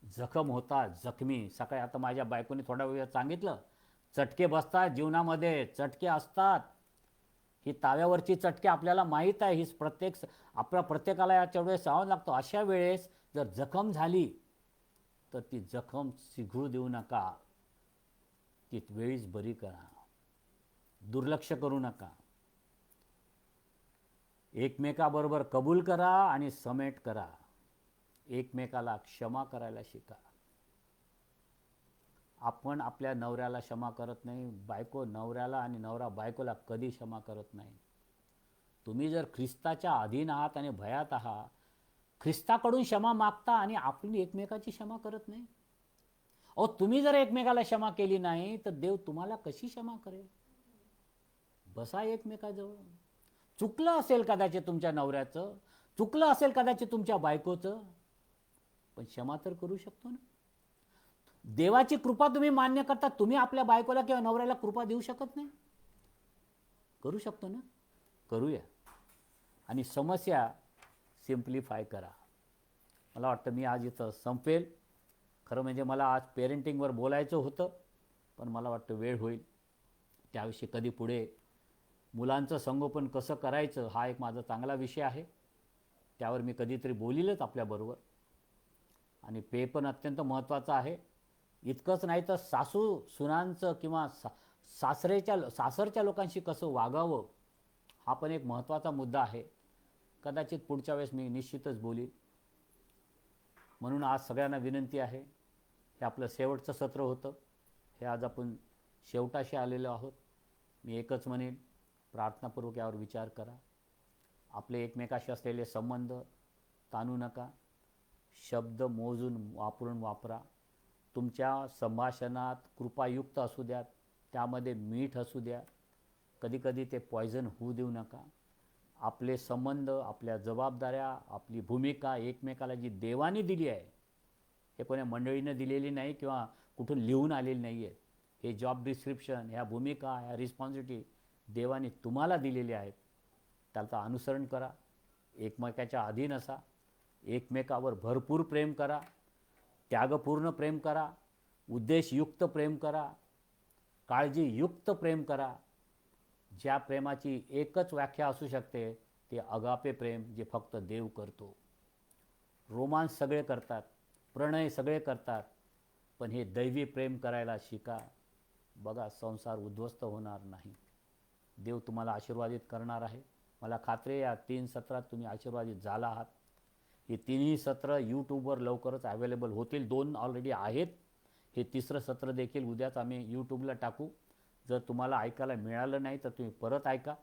जखम होतात, जखमी. सकाळी आता माझ्या बायकोने थोडा वेळ सांगितलं, चटके बसतात जीवनामध्ये, चटके असतात. ही ताव्यावरची चटके आपल्याला माहीत आहे. ही आपल्या प्रत्येकाला याच्या वेळेस सांगावं लागतं. अशा वेळेस जर जखम झाली तर ती जखम चिघळू देऊ नका, ती वेळीच बरी करा. दुर्लक्ष करू नका. एकमेकाबरोबर कबूल करा आणि समेट करा. एकमेकाला क्षमा करायला शिका. आपण आपल्या नवऱ्याला क्षमा करत नाही, बायको नवऱ्याला आणि नवरा बायकोला कधी क्षमा करत नाही. तुम्ही जर ख्रिस्ताच्या अधीन आहात आणि भयात आहात, ख्रिस्ताकडून क्षमा मागता आणि आपण एकमेकाची क्षमा करत नाही. अहो, तुम्ही जर एकमेकाला क्षमा केली नाही तर देव तुम्हाला कशी क्षमा करेल? बसा एकमेकाजवळ. चुकलं असेल कदाचित तुमच्या नवऱ्याचं, चुकलं असेल कदाचित तुमच्या बायकोचं, पण क्षमा तर करू शकतो ना. देवाची कृपा तुम्ही मान्य करता, तुम्ही आपल्या बायकोला किंवा नवऱ्याला कृपा देऊ शकत नाही? करू शकतो ना. करूया आणि समस्या सिम्प्लिफाय करा. मला वाटतं मी आज इथं संपेल. खरं म्हणजे मला आज पेरेंटिंगवर बोलायचं होतं, पण मला वाटतं वेळ होईल त्याविषयी कधी पुढे. मुलांचं संगोपन कसं करायचं हा एक माझा चांगला विषय आहे, त्यावर मी कधीतरी बोलीलच आपल्याबरोबर. आणि पे पण अत्यंत महत्त्वाचं आहे. इतकंच नाही तर सासू सुनांचं किंवा सासरच्या लोकांशी कसं वागावं हा पण एक महत्त्वाचा मुद्दा आहे. कदाचित पुढच्या वेळेस मी निश्चितच बोलील. म्हणून आज सगळ्यांना विनंती आहे, हे आपलं शेवटचं सत्र होतं, हे आज आपण शेवटाशी आलेलो आहोत. मी एकच म्हणेन, प्रार्थनापूर्वक यावर विचार करा. आपले एकमेकाशी असलेले संबंध ताणू नका. शब्द मोजून वापरून वापरा. तुमच्या संभाषणात कृपायुक्त असू द्या, त्यामध्ये मीठ असू द्या. कधीकधी ते पॉयझन होऊ देऊ नका. आपले संबंध, आपल्या जबाबदाऱ्या, आपली भूमिका एकमेकाला जी देवाने दिली आहे, हे कोण्या मंडळीनं दिलेली नाही किंवा कुठून लिहून आलेली नाही आहे. हे जॉब डिस्क्रिप्शन, ह्या भूमिका, ह्या रिस्पॉन्सिबिलिटी देवाने तुम्हाला दिलेली आहेत. त्याचं अनुसरण करा. एकमेकाच्या अधीन असा. एकमेकावर भरपूर प्रेम करा. त्यागपूर्ण प्रेम करा. उद्देशयुक्त प्रेम करा. काळजीयुक्त प्रेम करा. ज्या प्रेमाची एकच व्याख्या असू शकते ते अगापे प्रेम, जे फक्त देव करतो. रोमांस सगळे करतात, प्रणय सगळे करतात, पण हे दैवी प्रेम करायला शिका. बघा, संसार उद्ध्वस्त होणार नाही. देव तुम्हाला आशीर्वादित करणार आहे. मला खात्री आहे या 3 सत्रात तुम्ही आशीर्वादित झाला आहात. हे 3ही सत्र यूट्यूबवर लवकरच अवेलेबल होतील. 2 ऑलरेडी आहेत. हे 3रं सत्र देखील उद्याच आम्ही यूट्यूबला टाकू. जर तुम्हाला ऐकायला मिळालं नाही तर तुम्ही परत ऐका.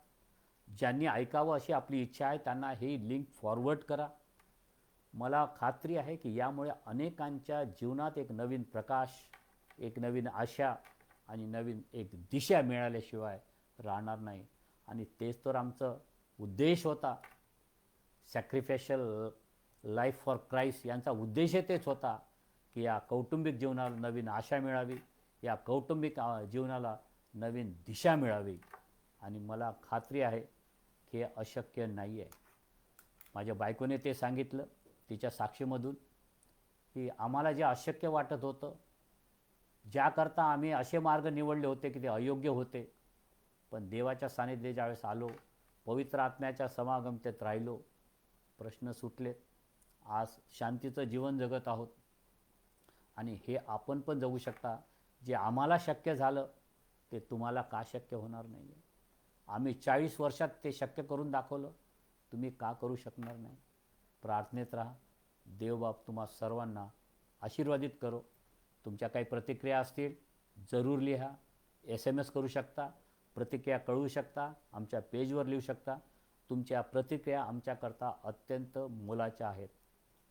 ज्यांनी ऐकावं अशी आपली इच्छा आहे त्यांना ही लिंक फॉरवर्ड करा. मला खात्री आहे की यामुळे अनेकांच्या जीवनात एक नवीन प्रकाश, एक नवीन आशा आणि नवीन एक दिशा मिळाल्याशिवाय राहणार नाही. आणि तेच तर आमचा उद्देश होता. सॅक्रिफिशियल लाईफ फॉर क्राइस्ट यांचा उद्देश तेच होता की या कौटुंबिक जीवनाला नवीन आशा मिळावी, या कौटुंबिक जीवनाला नवीन दिशा मिळावी. आणि मला खात्री आहे की हे अशक्य नाही आहे. माझ्या बायकोने ते सांगितलं तिच्या साक्षीमधून की आम्हाला जे अशक्य वाटत होतं, ज्याकरता आम्ही असे मार्ग निवडले होते की ते अयोग्य होते, पण देवाच्या सानिध्यात ज्यावेळेस आलो, पवित्र आत्म्याच्या समागमतेत राहिलो, प्रश्न सुटलेत. आज शांतीचं जीवन जगत आहोत. आणि हे आपण पण जगू शकता. जे आम्हाला शक्य झालं ते तुम्हाला का शक्य होणार नाही आहे? आम्ही 40 वर्षात ते शक्य करून दाखवलं, तुम्ही का करू शकणार नाही? प्रार्थनेत राहा. देवबाप तुम्हा सर्वांना आशीर्वादित करो. तुमच्या काही प्रतिक्रिया असतील जरूर लिहा. SMS करू शकता, प्रतिक्रिया कळवू शकता, आमच्या पेजवर लिहू शकता. तुमच्या प्रतिक्रिया आमच्याकरता अत्यंत मोलाच्या आहेत.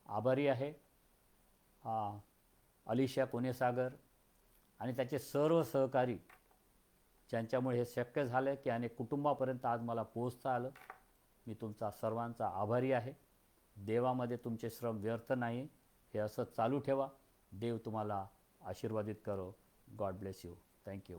आभारी आहे अलिशा कोनेसागर आणि त्याचे सर्व सहकारी, ज्यांच्यामुळे हे शक्य झालं की अनेक कुटुंबापर्यंत आज मला पोहोचता आलं. मी तुमचा सर्वांचा आभारी आहे. देवामध्ये तुमचे श्रम व्यर्थ नाही. हे असं चालू ठेवा. देव तुम्हाला आशीर्वादित करो. God bless you. थँक्यू.